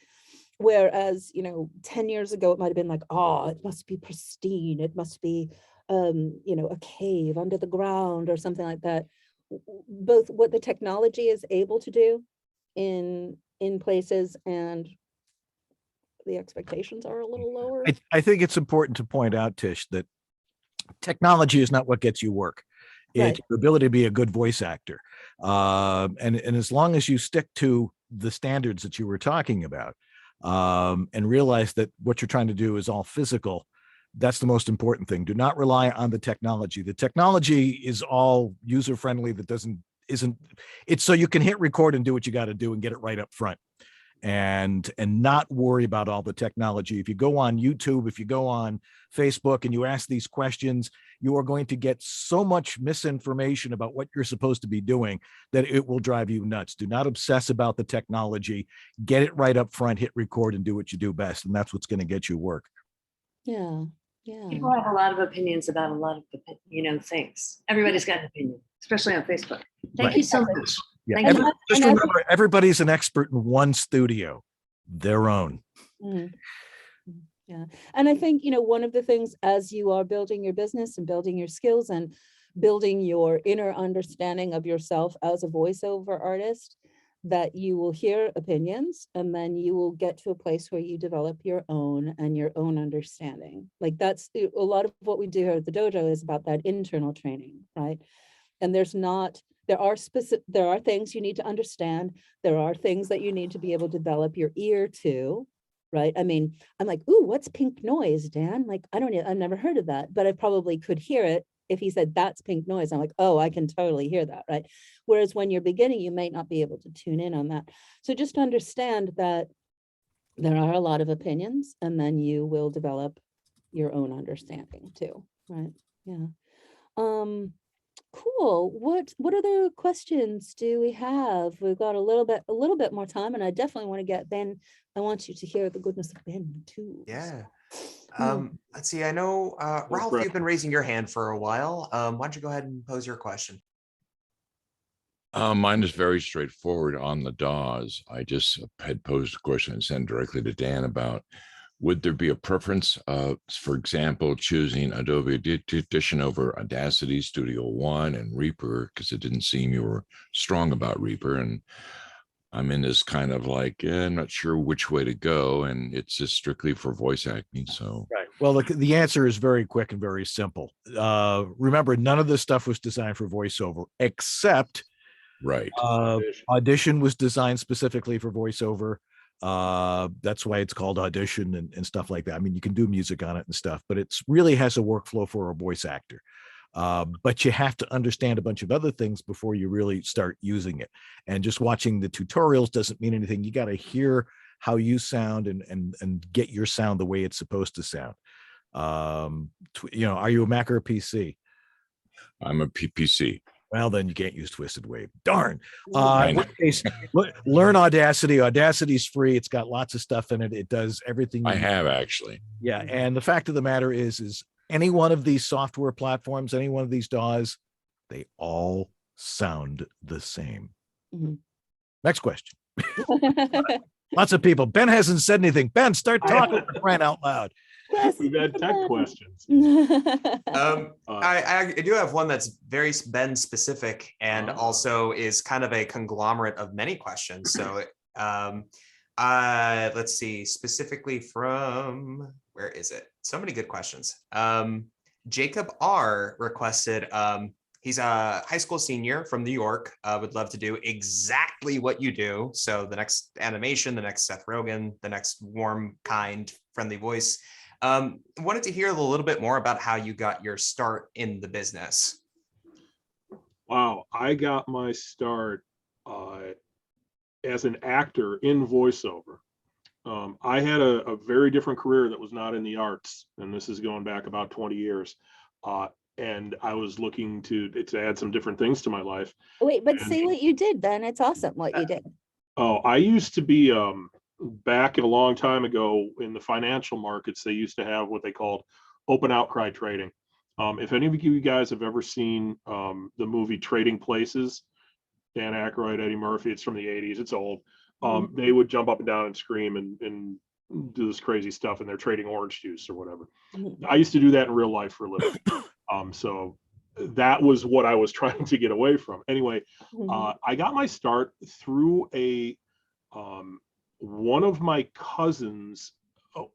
whereas, you know, 10 years ago, it might have been like, oh, it must be pristine. It must be, you know, a cave under the ground or something like that. Both what the technology is able to do in places and the expectations are a little lower. I think it's important to point out, Tish, that technology is not what gets you work. Right. It's your ability to be a good voice actor. And as long as you stick to the standards that you were talking about, and realize that what you're trying to do is all physical, that's the most important thing. Do not rely on the technology. The technology is all user-friendly. It's so you can hit record and do what you got to do and get it right up front, and not worry about all the technology. If you go on YouTube, if you go on Facebook and you ask these questions, you are going to get so much misinformation about what you're supposed to be doing that it will drive you nuts. Do not obsess about the technology. Get it right up front, hit record, and do what you do best. And that's what's going to get you work. Yeah. People have a lot of opinions about a lot of, you know, things. Everybody's got an opinion, especially on Facebook. Thank Right. you so much. Yeah. Thank you. Just remember, everybody's an expert in one studio, their own. Mhm. Yeah. And I think, you know, one of the things as you are building your business and building your skills and building your inner understanding of yourself as a voiceover artist, that you will hear opinions and then you will get to a place where you develop your own and your own understanding. Like that's a lot of what we do here at the dojo is about that internal training, right? And there are things you need to understand. There are things that you need to be able to develop your ear to, right? I mean, I'm like, ooh, what's pink noise, Dan? Like, I've never heard of that, but I probably could hear it. If he said that's pink noise, I'm like, oh, I can totally hear that, right? Whereas when you're beginning, you might not be able to tune in on that. So just understand that there are a lot of opinions and then you will develop your own understanding too, right? Yeah. Cool. What other questions do we have? We've got a little bit more time, and I definitely want to get Ben. I want you to hear the goodness of Ben too. Yeah. Yeah. Let's see. I know, Ralph, Brett. you've been raising your hand for a while. Why don't you go ahead and pose your question? Mine is very straightforward on the DAWs. I just had posed a question and sent directly to Dan about, would there be a preference, for example, choosing Adobe Audition over Audacity, Studio One, and Reaper, because it didn't seem you were strong about Reaper. And I'm in this kind of like, I'm not sure which way to go. And it's just strictly for voice acting. So, Right. Well, the answer is very quick and very simple. Remember, none of this stuff was designed for voiceover, except right. Audition was designed specifically for voiceover. That's why it's called Audition and stuff like that. I mean, you can do music on it and stuff, but it's really has a workflow for a voice actor. But you have to understand a bunch of other things before you really start using it. And just watching the tutorials doesn't mean anything. You got to hear how you sound and get your sound the way it's supposed to sound. Are you a Mac or a PC? I'm a PPC. Well, then you can't use Twisted Wave. Darn. I In know. which case, learn Audacity. Audacity's free. It's got lots of stuff in it. It does everything. I you have actually. Yeah. And the fact of the matter is any one of these software platforms, any one of these DAWs, they all sound the same. Mhm. Next question. Lots of people. Ben hasn't said anything. Ben, start talking for crying out loud. We've had tech questions. I do have one that's very Ben specific and also is kind of a conglomerate of many questions. So let's see, specifically from, where is it? So many good questions. Jacob R requested, he's a high school senior from New York, would love to do exactly what you do. So the next animation, the next Seth Rogen, the next warm, kind, friendly voice. Wanted to hear a little bit more about how you got your start in the business. Wow, I got my start as an actor in voiceover. I had a very different career that was not in the arts, and this is going back about 20 years. And I was looking to add some different things to my life. Wait, but say what you did, Ben. It's awesome what you did. Oh, I used to be back a long time ago in the financial markets. They used to have what they called open outcry trading. If any of you guys have ever seen the movie Trading Places, Dan Aykroyd, Eddie Murphy, it's from the 80s, it's old. They would jump up and down and scream and do this crazy stuff, and they're trading orange juice or whatever. I used to do that in real life for a living. So that was what I was trying to get away from. Anyway, I got my start through one of my cousins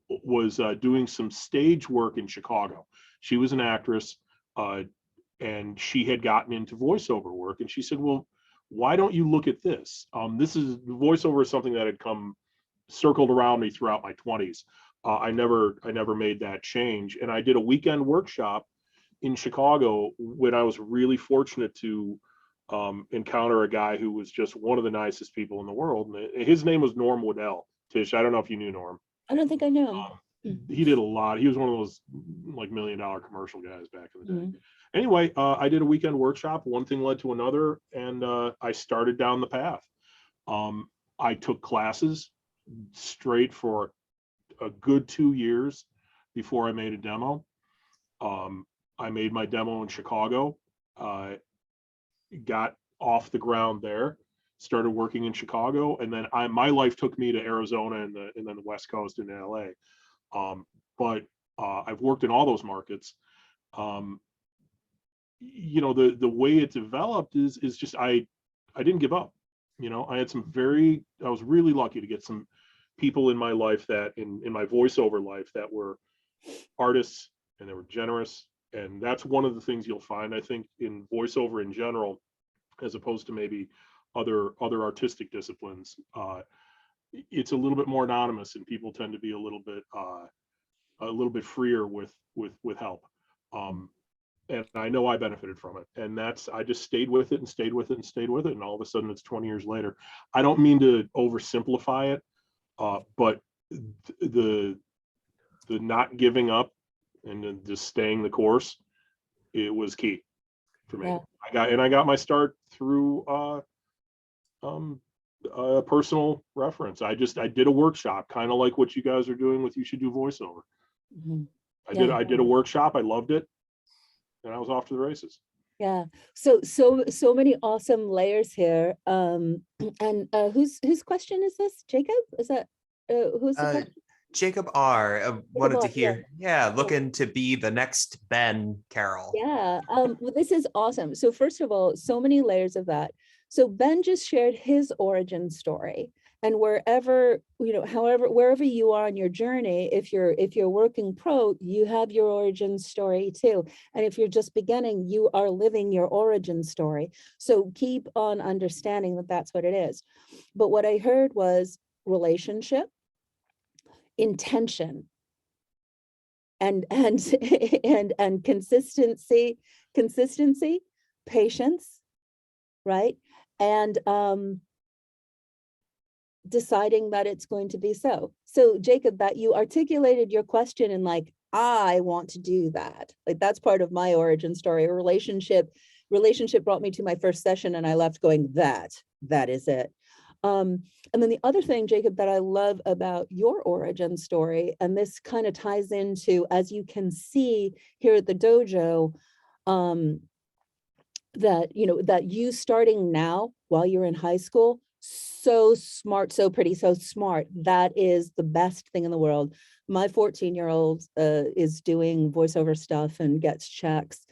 was doing some stage work in Chicago. She was an actress, and she had gotten into voiceover work. And she said, well, why don't you look at this? Voiceover is something that had circled around me throughout my 20s. I never made that change. And I did a weekend workshop in Chicago when I was really fortunate to encounter a guy who was just one of the nicest people in the world. And his name was Norm Waddell. Tish, I don't know if you knew Norm. I don't think I know him. He did a lot. He was one of those like $1 million commercial guys back in the day. Anyway, I did a weekend workshop. One thing led to another, and I started down the path. I took classes straight for a good 2 years before I made a demo. I made my demo in Chicago, got off the ground there, started working in Chicago, and then my life took me to Arizona and then the West Coast and LA. But I've worked in all those markets. The way it developed is just I didn't give up. I was really lucky to get some people in my life that in my voiceover life that were artists, and they were generous. And that's one of the things you'll find, I think, in voiceover in general, as opposed to maybe other artistic disciplines. It's a little bit more anonymous, and people tend to be a little bit freer with help. And I know I benefited from it, and I just stayed with it and stayed with it and stayed with it, and all of a sudden it's 20 years later. I don't mean to oversimplify it, but the not giving up and then just staying the course, it was key for me. Yeah. I got my start through a personal reference. I did a workshop, kind of like what you guys are doing with You Should Do Voiceover. I did a workshop. I loved it, and I was off to the races. Yeah. So many awesome layers here. And whose question is this? Jacob? Is that who's the question? Jacob R. Wanted to hear, looking to be the next Ben Carroll. Yeah, well, this is awesome. So first of all, so many layers of that. So Ben just shared his origin story, and wherever you are on your journey, if you're working pro, you have your origin story too. And if you're just beginning, you are living your origin story. So keep on understanding that that's what it is. But what I heard was relationship, intention, and consistency, patience, right? And deciding that it's going to be so. So Jacob, that you articulated your question and like, I want to do that. Like that's part of my origin story. A relationship brought me to my first session and I left going, that is it. And then the other thing, Jacob, that I love about your origin story, and this kind of ties into, as you can see here at the dojo, that, you know, that you starting now while you're in high school, so smart, so pretty, so smart. That is the best thing in the world. My 14-year-old is doing voiceover stuff and gets checks.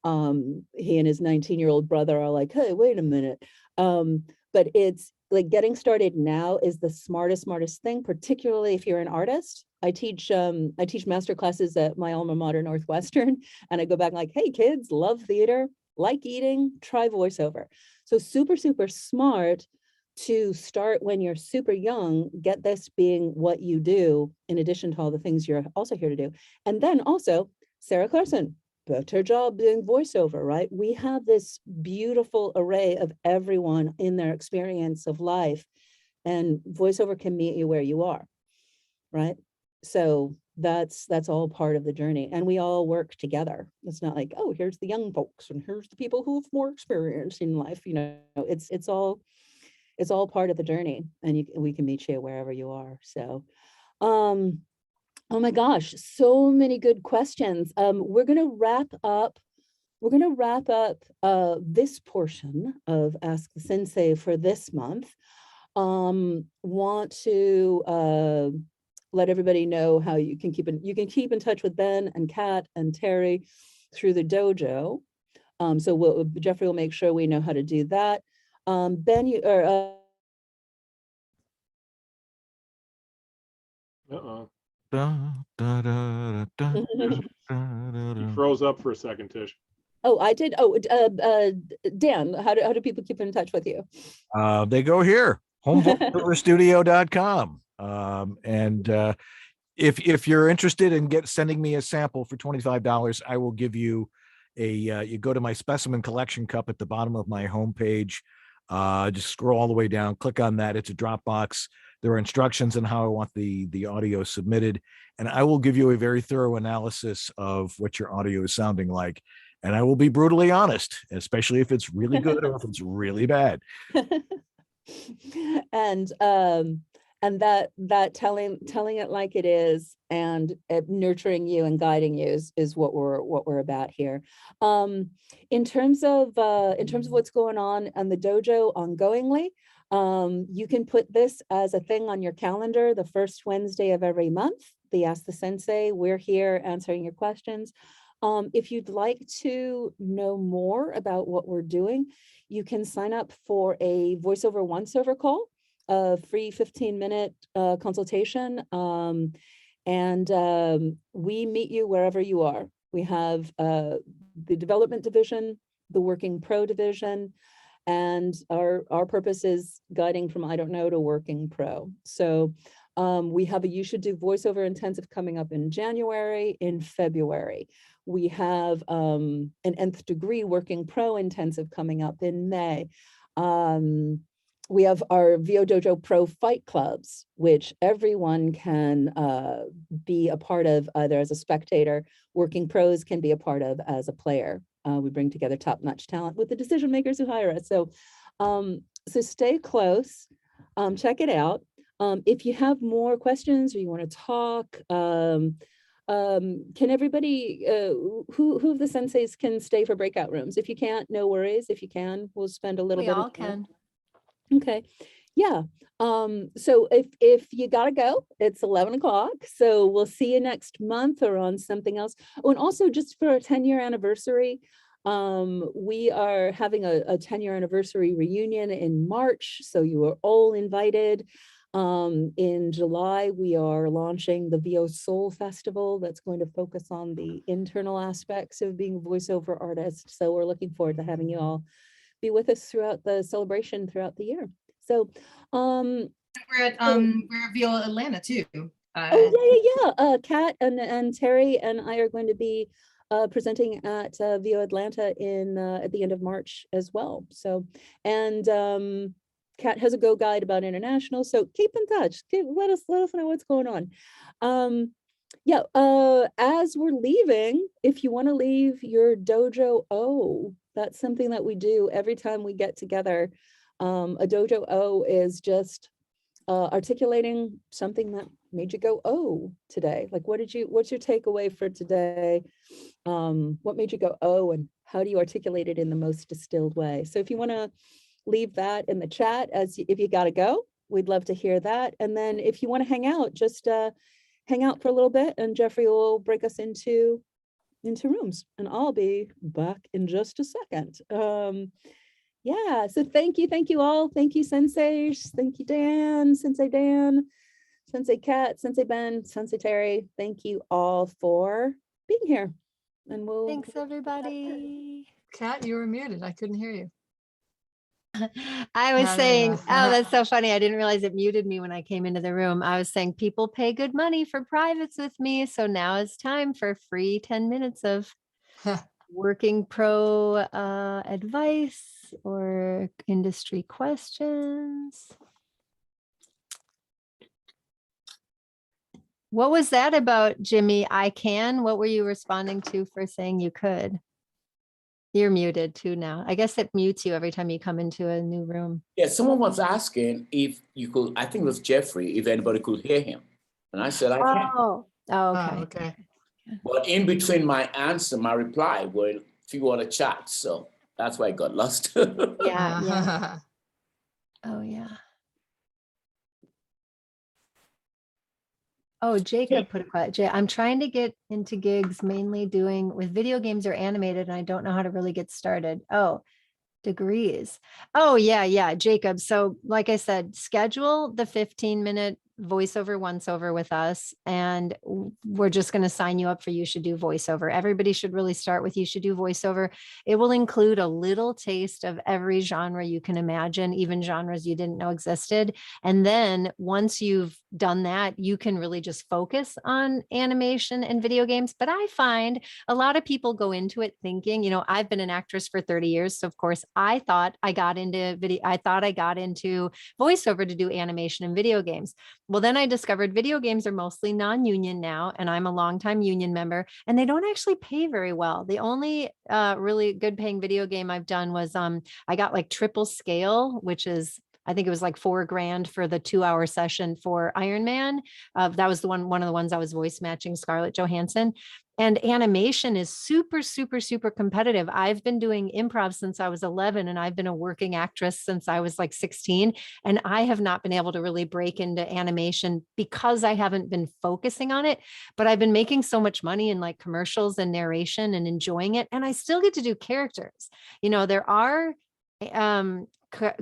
He and his 19-year-old brother are like, hey, wait a minute. But it's like getting started now is the smartest thing, particularly if you're an artist. I teach master classes at my alma mater, Northwestern, and I go back like, hey kids, love theater, like eating, try voiceover. So super smart to start when you're super young, get this being what you do, in addition to all the things you're also here to do. And then also, Sarah Clarkson, better job doing voiceover, right? We have this beautiful array of everyone in their experience of life, and voiceover can meet you where you are, right? So that's all part of the journey, and we all work together. It's not like, oh, here's the young folks and here's the people who have more experience in life. You know, it's all part of the journey, and we can meet you wherever you are. So oh my gosh, so many good questions. We're gonna wrap up this portion of Ask the Sensei for this month. Want to let everybody know how you can keep in touch with Ben and Kat and Terri through the dojo. So Jeffrey will make sure we know how to do that. Ben, you or You froze up for a second, Tish. Oh, I did. Oh, Dan, how do people keep in touch with you? They go here, homevoiceoverstudio.com. And if you're interested in sending me a sample for $25, I will give you you go to my specimen collection cup at the bottom of my homepage. Just scroll all the way down, click on that. It's a Dropbox. There are instructions on how I want the audio submitted, and I will give you a very thorough analysis of what your audio is sounding like. And I will be brutally honest, especially if it's really good or if it's really bad. And that telling it like it is, and nurturing you and guiding you is what we're about here. In terms of what's going on the dojo ongoingly, you can put this as a thing on your calendar the first Wednesday of every month. The Ask the Sensei, we're here answering your questions. If you'd like to know more about what we're doing, you can sign up for a voiceover once-over call, a free 15-minute consultation. We meet you wherever you are. We have the development division, the working pro division, and our purpose is guiding from I don't know to working pro. So we have a You Should Do voiceover intensive coming up in January. In February, we have an nth degree working pro intensive coming up in May. We have our VO Dojo Pro Fight Clubs, which everyone can be a part of either as a spectator. Working pros can be a part of as a player. We bring together top-notch talent with the decision makers who hire us. So, so stay close, check it out. If you have more questions or you want to talk, can everybody, who of the senseis can stay for breakout rooms? If you can't, no worries. If you can, we'll spend a little bit. We all can. Okay, yeah. So if you gotta go, it's 11 o'clock. So we'll see you next month or on something else. Oh, and also just for our 10-year anniversary, we are having a 10-year anniversary reunion in March. So you are all invited. In July, we are launching the VO Soul Festival that's going to focus on the internal aspects of being a voiceover artist. So we're looking forward to having you all be with us throughout the celebration throughout the year. So we're at VO Atlanta too. Kat and Terri and I are going to be presenting at VO Atlanta in at the end of March as well. So, and Kat has a Go guide about international. So keep in touch. Let us know what's going on. Yeah, as we're leaving, if you want to leave your Dojo O, that's something that we do every time we get together. A Dojo O is just articulating something that made you go, oh, today. Like, what's your takeaway for today? What made you go, oh, and how do you articulate it in the most distilled way? So if you want to leave that in the chat if you got to go, we'd love to hear that. And then if you want to hang out, just hang out for a little bit, and Jeffrey will break us into rooms, and I'll be back in just a second. Yeah, so thank you all. Thank you, Senseis. Thank you, Dan, Sensei Dan, Sensei Kat, Sensei Ben, Sensei Terri. Thank you all for being here. And Thanks, everybody. Kat, you were muted. I couldn't hear you. I was No, saying, no. oh, that's so funny. I didn't realize it muted me when I came into the room. I was saying people pay good money for privates with me. So now it's time for free 10 minutes of working pro advice or industry questions. What was that about, Jimmy? I can. What were you responding to for saying you could? You're muted too now. I guess it mutes you every time you come into a new room. Yeah, someone was asking if you could, I think it was Jeffrey, if anybody could hear him. And I said, I can. Oh, okay. Oh, okay. But in between my answer, my reply were a few other chats. So that's why I got lost. Yeah. Oh, yeah. Oh, Jacob put a question. I'm trying to get into gigs mainly doing with video games or animated, and I don't know how to really get started. Oh, degrees. Oh, yeah, Jacob. So like I said, schedule the 15-minute voiceover once over with us, and we're just going to sign you up for You Should Do Voiceover. Everybody should really start with You Should Do Voiceover. It will include a little taste of every genre you can imagine, even genres you didn't know existed. And then once you've done that, you can really just focus on animation and video games. But I find a lot of people go into it thinking, you know, I've been an actress for 30 years. So of course I thought I got into voiceover to do animation and video games. Well, then I discovered video games are mostly non-union now, and I'm a longtime union member, and they don't actually pay very well. The only really good paying video game I've done was I got like triple scale, which is, I think it was like $4,000 for the 2-hour session for Iron Man. That was one of the ones I was voice matching Scarlett Johansson. And animation is super, super, super competitive. I've been doing improv since I was 11, and I've been a working actress since I was like 16. And I have not been able to really break into animation because I haven't been focusing on it. But I've been making so much money in like commercials and narration and enjoying it. And I still get to do characters. You know, there are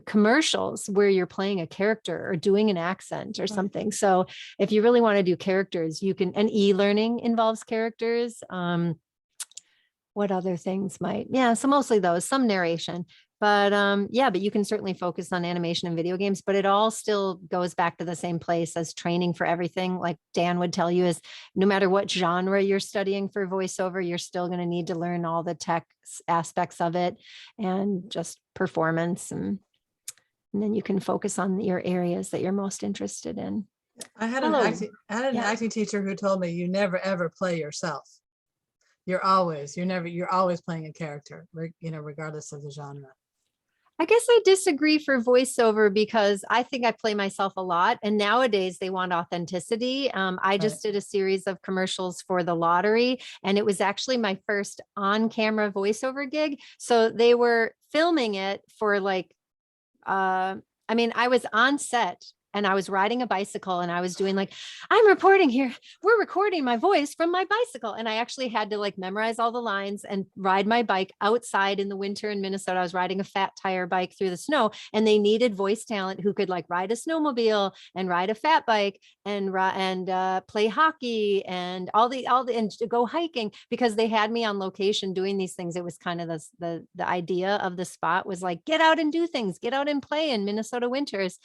commercials where you're playing a character or doing an accent or something. So if you really want to do characters, you can, and e-learning involves characters. What other things might, so mostly those, some narration, but but you can certainly focus on animation and video games, but it all still goes back to the same place as training for everything. Like Dan would tell you, is no matter what genre you're studying for voiceover, you're still going to need to learn all the tech aspects of it and just performance. And then you can focus on your areas that you're most interested in. I had an acting teacher who told me you never ever play yourself. You're always playing a character, you know, regardless of the genre. I guess I disagree for voiceover because I think I play myself a lot, and nowadays they want authenticity. I just did a series of commercials for the lottery, and it was actually my first on-camera voiceover gig. So they were filming it for like, I was on set and I was riding a bicycle and I was doing like, I'm reporting here. We're recording my voice from my bicycle. And I actually had to like memorize all the lines and ride my bike outside in the winter in Minnesota. I was riding a fat tire bike through the snow, and they needed voice talent who could like ride a snowmobile and ride a fat bike and play hockey and and go hiking, because they had me on location doing these things. It was kind of the idea of the spot was like, get out and do things, get out and play in Minnesota winters.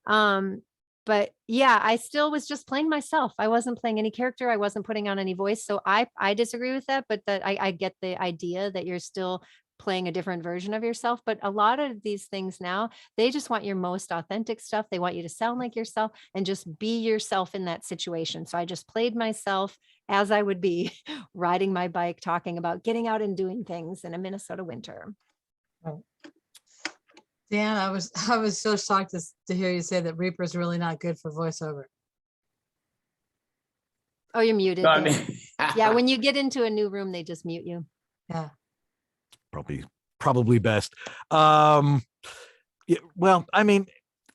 But yeah, I still was just playing myself. I wasn't playing any character. I wasn't putting on any voice. So I disagree with that, but that I get the idea that you're still playing a different version of yourself. But a lot of these things now, they just want your most authentic stuff. They want you to sound like yourself and just be yourself in that situation. So I just played myself as I would be riding my bike, talking about getting out and doing things in a Minnesota winter. Dan, I was so shocked to hear you say that Reaper is really not good for voiceover. Oh, you're muted. No, I Dan. mean- Yeah, when you get into a new room, they just mute you. Yeah. Probably best. Yeah, well, I mean,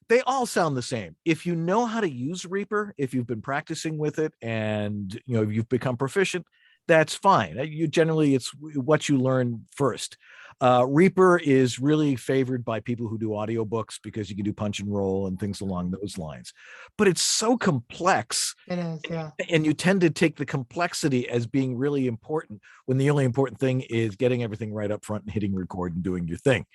they all sound the same. If you know how to use Reaper, if you've been practicing with it and you've become proficient, that's fine. You generally, it's what you learn first. Reaper is really favored by people who do audiobooks because you can do punch and roll and things along those lines. But it's so complex. It is, yeah. And you tend to take the complexity as being really important when the only important thing is getting everything right up front and hitting record and doing your thing.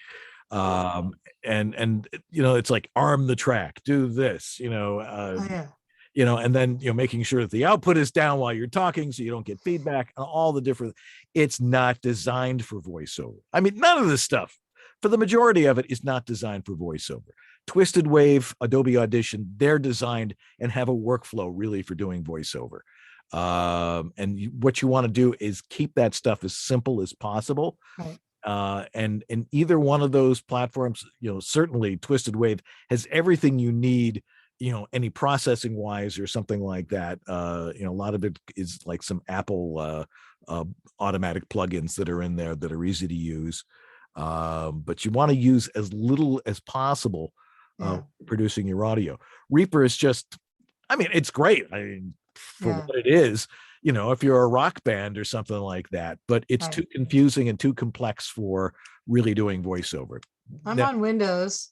And it's like arm the track, do this, and then making sure that the output is down while you're talking so you don't get feedback and all the different. It's not designed for voiceover. I mean, none of this stuff, for the majority of it, is not designed for voiceover. Twisted Wave, Adobe Audition, they're designed and have a workflow really for doing voiceover. And what you want to do is keep that stuff as simple as possible. Right. And either one of those platforms, certainly Twisted Wave has everything you need, any processing wise or something like that. A lot of it is like some Apple automatic plugins that are in there that are easy to use. But you want to use as little as possible producing your audio. Reaper is just, I mean, it's great. I mean, for what it is, if you're a rock band or something like that, but it's too confusing and too complex for really doing voiceover. I'm on Windows.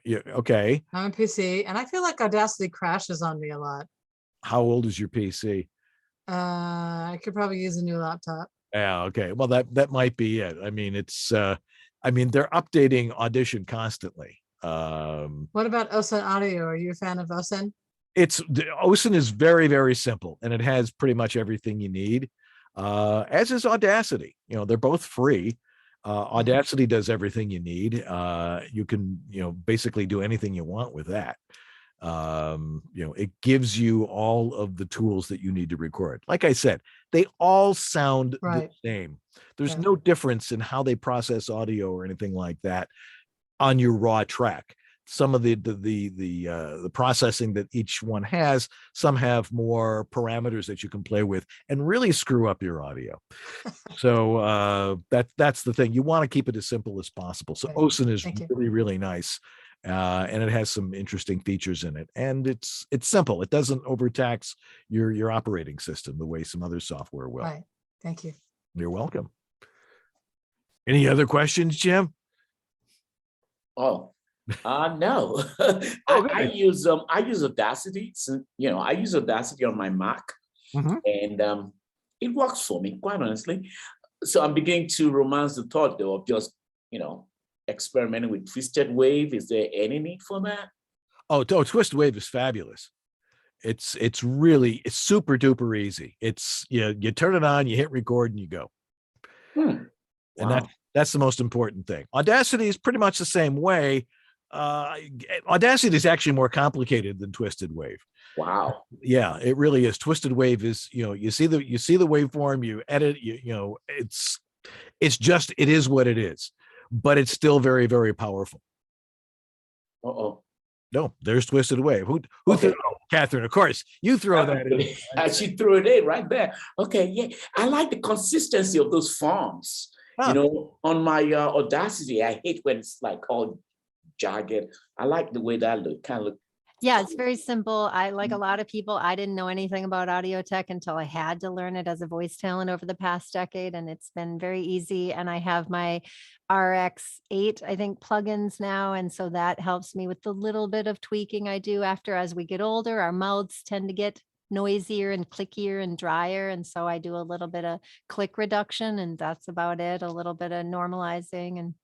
Yeah. Okay. I'm on PC, and I feel like Audacity crashes on me a lot. How old is your PC? I could probably use a new laptop. Yeah. Okay. Well, that might be it. I mean, they're updating Audition constantly. What about OSIN Audio? Are you a fan of OSIN? OSIN is very, very simple, and it has pretty much everything you need, as is Audacity. They're both free. Audacity does everything you need. You can, basically do anything you want with that. It gives you all of the tools that you need to record. Like I said, they all sound the same. There's no difference in how they process audio or anything like that on your raw track. Some of the processing that each one has, some have more parameters that you can play with and really screw up your audio. So that's the thing. You want to keep it as simple as possible. So OSIN is really, really nice. And it has some interesting features in it. And it's simple. It doesn't overtax your operating system the way some other software will. Right. Thank you. You're welcome. Any other questions, Jim? Oh. No. I use Audacity. So, I use Audacity on my Mac, and it works for me, quite honestly. So I'm beginning to romance the thought, though, of just experimenting with Twisted Wave. Is there any need for that? Oh, Twisted Wave is fabulous. It's super duper easy. It's you turn it on, you hit record, and you go. And that's the most important thing. Audacity is pretty much the same way. Audacity is actually more complicated than Twisted Wave. Wow. Yeah, it really is. Twisted Wave is, you see the waveform, you edit, it is what it is, but it's still very, very powerful. No, there's Twisted Wave. Who threw, Catherine, of course, you throw that in. She threw it in right there. Okay, yeah. I like the consistency of those forms. On my Audacity, I hate when it's like all jagged. I like the way that kind of look. Yeah, it's very simple. I like a lot of people. I didn't know anything about audio tech until I had to learn it as a voice talent over the past decade, and it's been very easy. And I have my RX8, I think, plugins now, and so that helps me with the little bit of tweaking I do as we get older. Our mouths tend to get noisier and clickier and drier, and so I do a little bit of click reduction, and that's about it. A little bit of normalizing,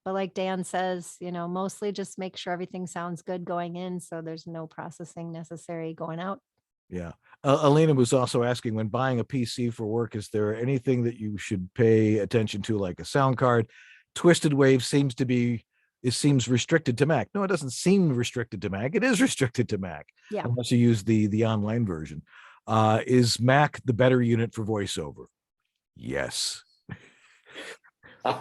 but like Dan says, mostly just make sure everything sounds good going in, so there's no processing necessary going out. Yeah. Alina was also asking, when buying a PC for work, is there anything that you should pay attention to, like a sound card, Twisted Wave seems restricted to Mac. No, it doesn't seem restricted to Mac. It is restricted to Mac, Yeah. unless you use the online version. Is Mac the better unit for voiceover? Yes.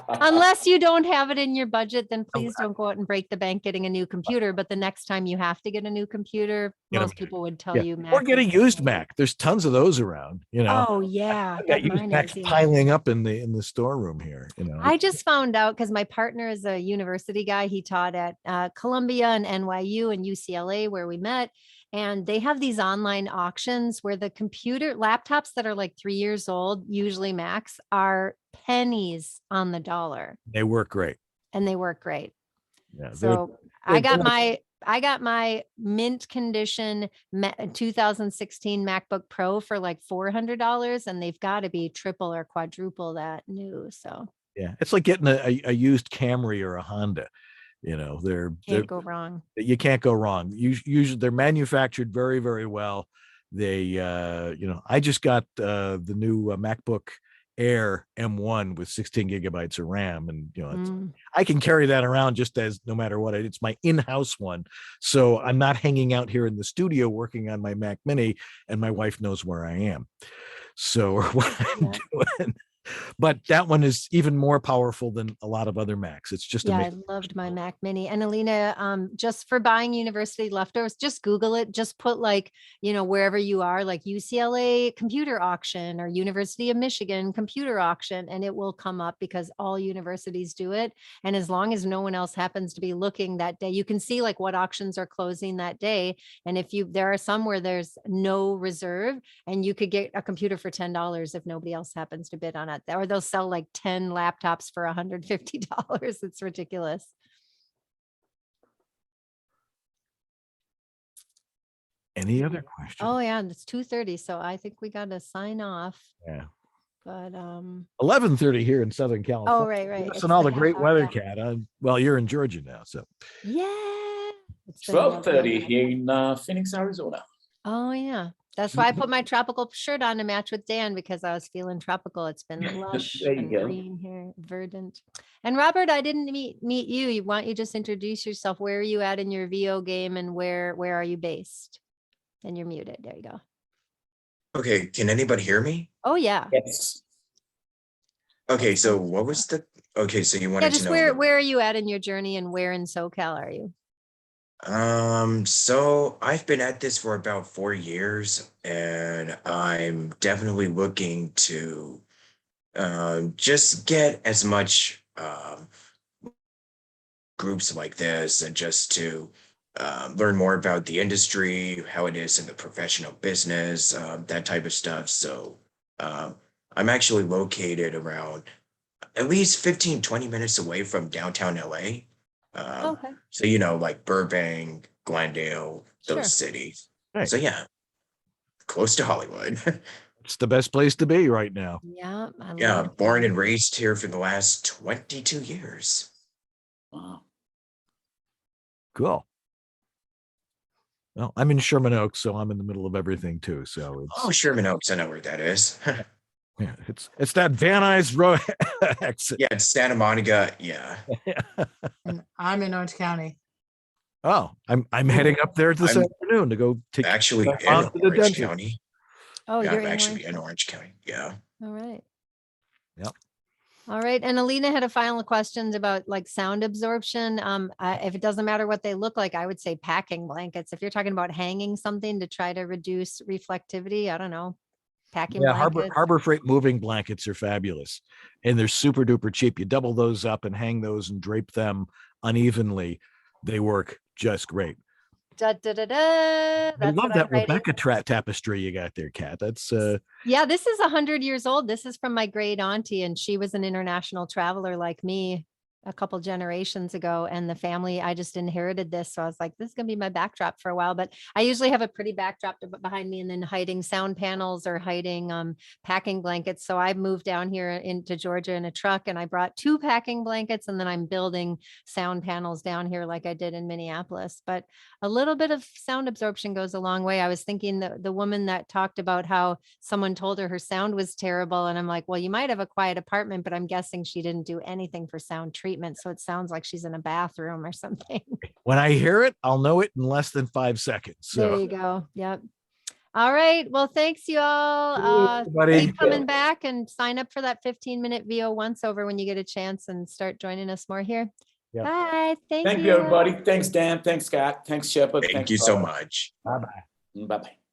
Unless you don't have it in your budget, then please don't go out and break the bank getting a new computer. But the next time you have to get a new computer, Get a most Mac. people would tell Yeah. you Mac. Or get a is the used way. Mac. There's tons of those around, Oh yeah, I've got get used mine Macs easy. piling up in the storeroom here. I just found out because my partner is a university guy. He taught at Columbia and NYU and UCLA where we met. And they have these online auctions where the computer laptops that are like 3 years old, usually Macs, are pennies on the dollar. They work great. And they work great. Yeah. So I got my mint condition 2016 MacBook Pro for like $400, and they've got to be triple or quadruple that new. So yeah, it's like getting a used Camry or a Honda. can't go wrong. You can't go wrong. Usually they're manufactured very, very well. They, I just got the new MacBook Air M1 with 16 gigabytes of RAM, and I can carry that around just as no matter what. It's my in-house one, so I'm not hanging out here in the studio working on my Mac Mini, and my wife knows where I am, so what I'm doing. But that one is even more powerful than a lot of other Macs. It's just amazing. I loved my Mac Mini. And Alina, just for buying university leftovers, just Google it. Just put wherever you are, like UCLA computer auction or University of Michigan computer auction, and it will come up because all universities do it. And as long as no one else happens to be looking that day, you can see like what auctions are closing that day. And there are some where there's no reserve, and you could get a computer for $10 if nobody else happens to bid on it. Or they'll sell like 10 laptops for $150. It's ridiculous. Any other questions? Oh yeah, and it's 2:30, so I think we got to sign off. Yeah. But 11:30 here in Southern California. right. Listen, all the great weather, Kat. Well, you're in Georgia now, so. Yeah. It's been 12:30 here in Phoenix, Arizona. Oh yeah. That's why I put my tropical shirt on to match with Dan, because I was feeling tropical. It's been lush There you and go. green here, verdant. And Robert, I didn't meet you. Why don't you just introduce yourself? Where are you at in your VO game, and where are you based? And you're muted. There you go. Okay, can anybody hear me? Oh yeah. Yes. Okay, so what was okay, so you wanted Yeah, just to know where are you at in your journey, and where in SoCal are you? so I've been at this for about 4 years, and I'm definitely looking to just get as much groups like this, and just to learn more about the industry, how it is in the professional business, that type of stuff. So I'm actually located around at least 15-20 minutes away from downtown LA. Okay. So, like Burbank, Glendale, those Sure. cities. Right. So, yeah, close to Hollywood. It's the best place to be right now. Yeah. Yeah, born and raised here for the last 22 years. Wow. Cool. Well, I'm in Sherman Oaks, so I'm in the middle of everything too. So Oh, Sherman Oaks, I know where that is. yeah, it's that Van Nuys Road exit. Yeah, it's Santa Monica. Yeah. And I'm in Orange County. Oh, I'm heading up there this afternoon to go take Actually my in mom to the Orange dentist. County. Oh, Yeah, you're I'm in actually Orange? in Orange County. Yeah. All right. Yep. All right. And Alina had a final questions about like sound absorption. If it doesn't matter what they look like, I would say packing blankets. If you're talking about hanging something to try to reduce reflectivity, I don't know. Packing Yeah, blankets. Harbor Freight moving blankets are fabulous, and they're super duper cheap. You double those up and hang those and drape them unevenly. They work just great. Da, da, da, da. I That's love what that I'm writing. Rebecca tapestry you got there, Kat. That's Yeah, this is 100 years old. This is from my great auntie, and she was an international traveler like me. a couple generations ago, and the family, I just inherited this. So I was like, this is going to be my backdrop for a while, but I usually have a pretty backdrop behind me and then hiding sound panels or hiding packing blankets. So I moved down here into Georgia in a truck, and I brought 2 packing blankets, and then I'm building sound panels down here like I did in Minneapolis. But a little bit of sound absorption goes a long way. I was thinking the woman that talked about how someone told her sound was terrible. And I'm like, well, you might have a quiet apartment, but I'm guessing she didn't do anything for sound treatment. So it sounds like she's in a bathroom or something. When I hear it, I'll know it in less than 5 seconds. So. There you go. Yep. All right. Well, thanks you all. Everybody. Keep coming back and sign up for that 15-minute VO once over when you get a chance, and start joining us more here. Yep. Bye. Thank you, everybody. Thanks, Dan. Thanks, Scott. Thanks, Shepard. Thank Thanks, you so Bob. much. Bye-bye. Bye-bye.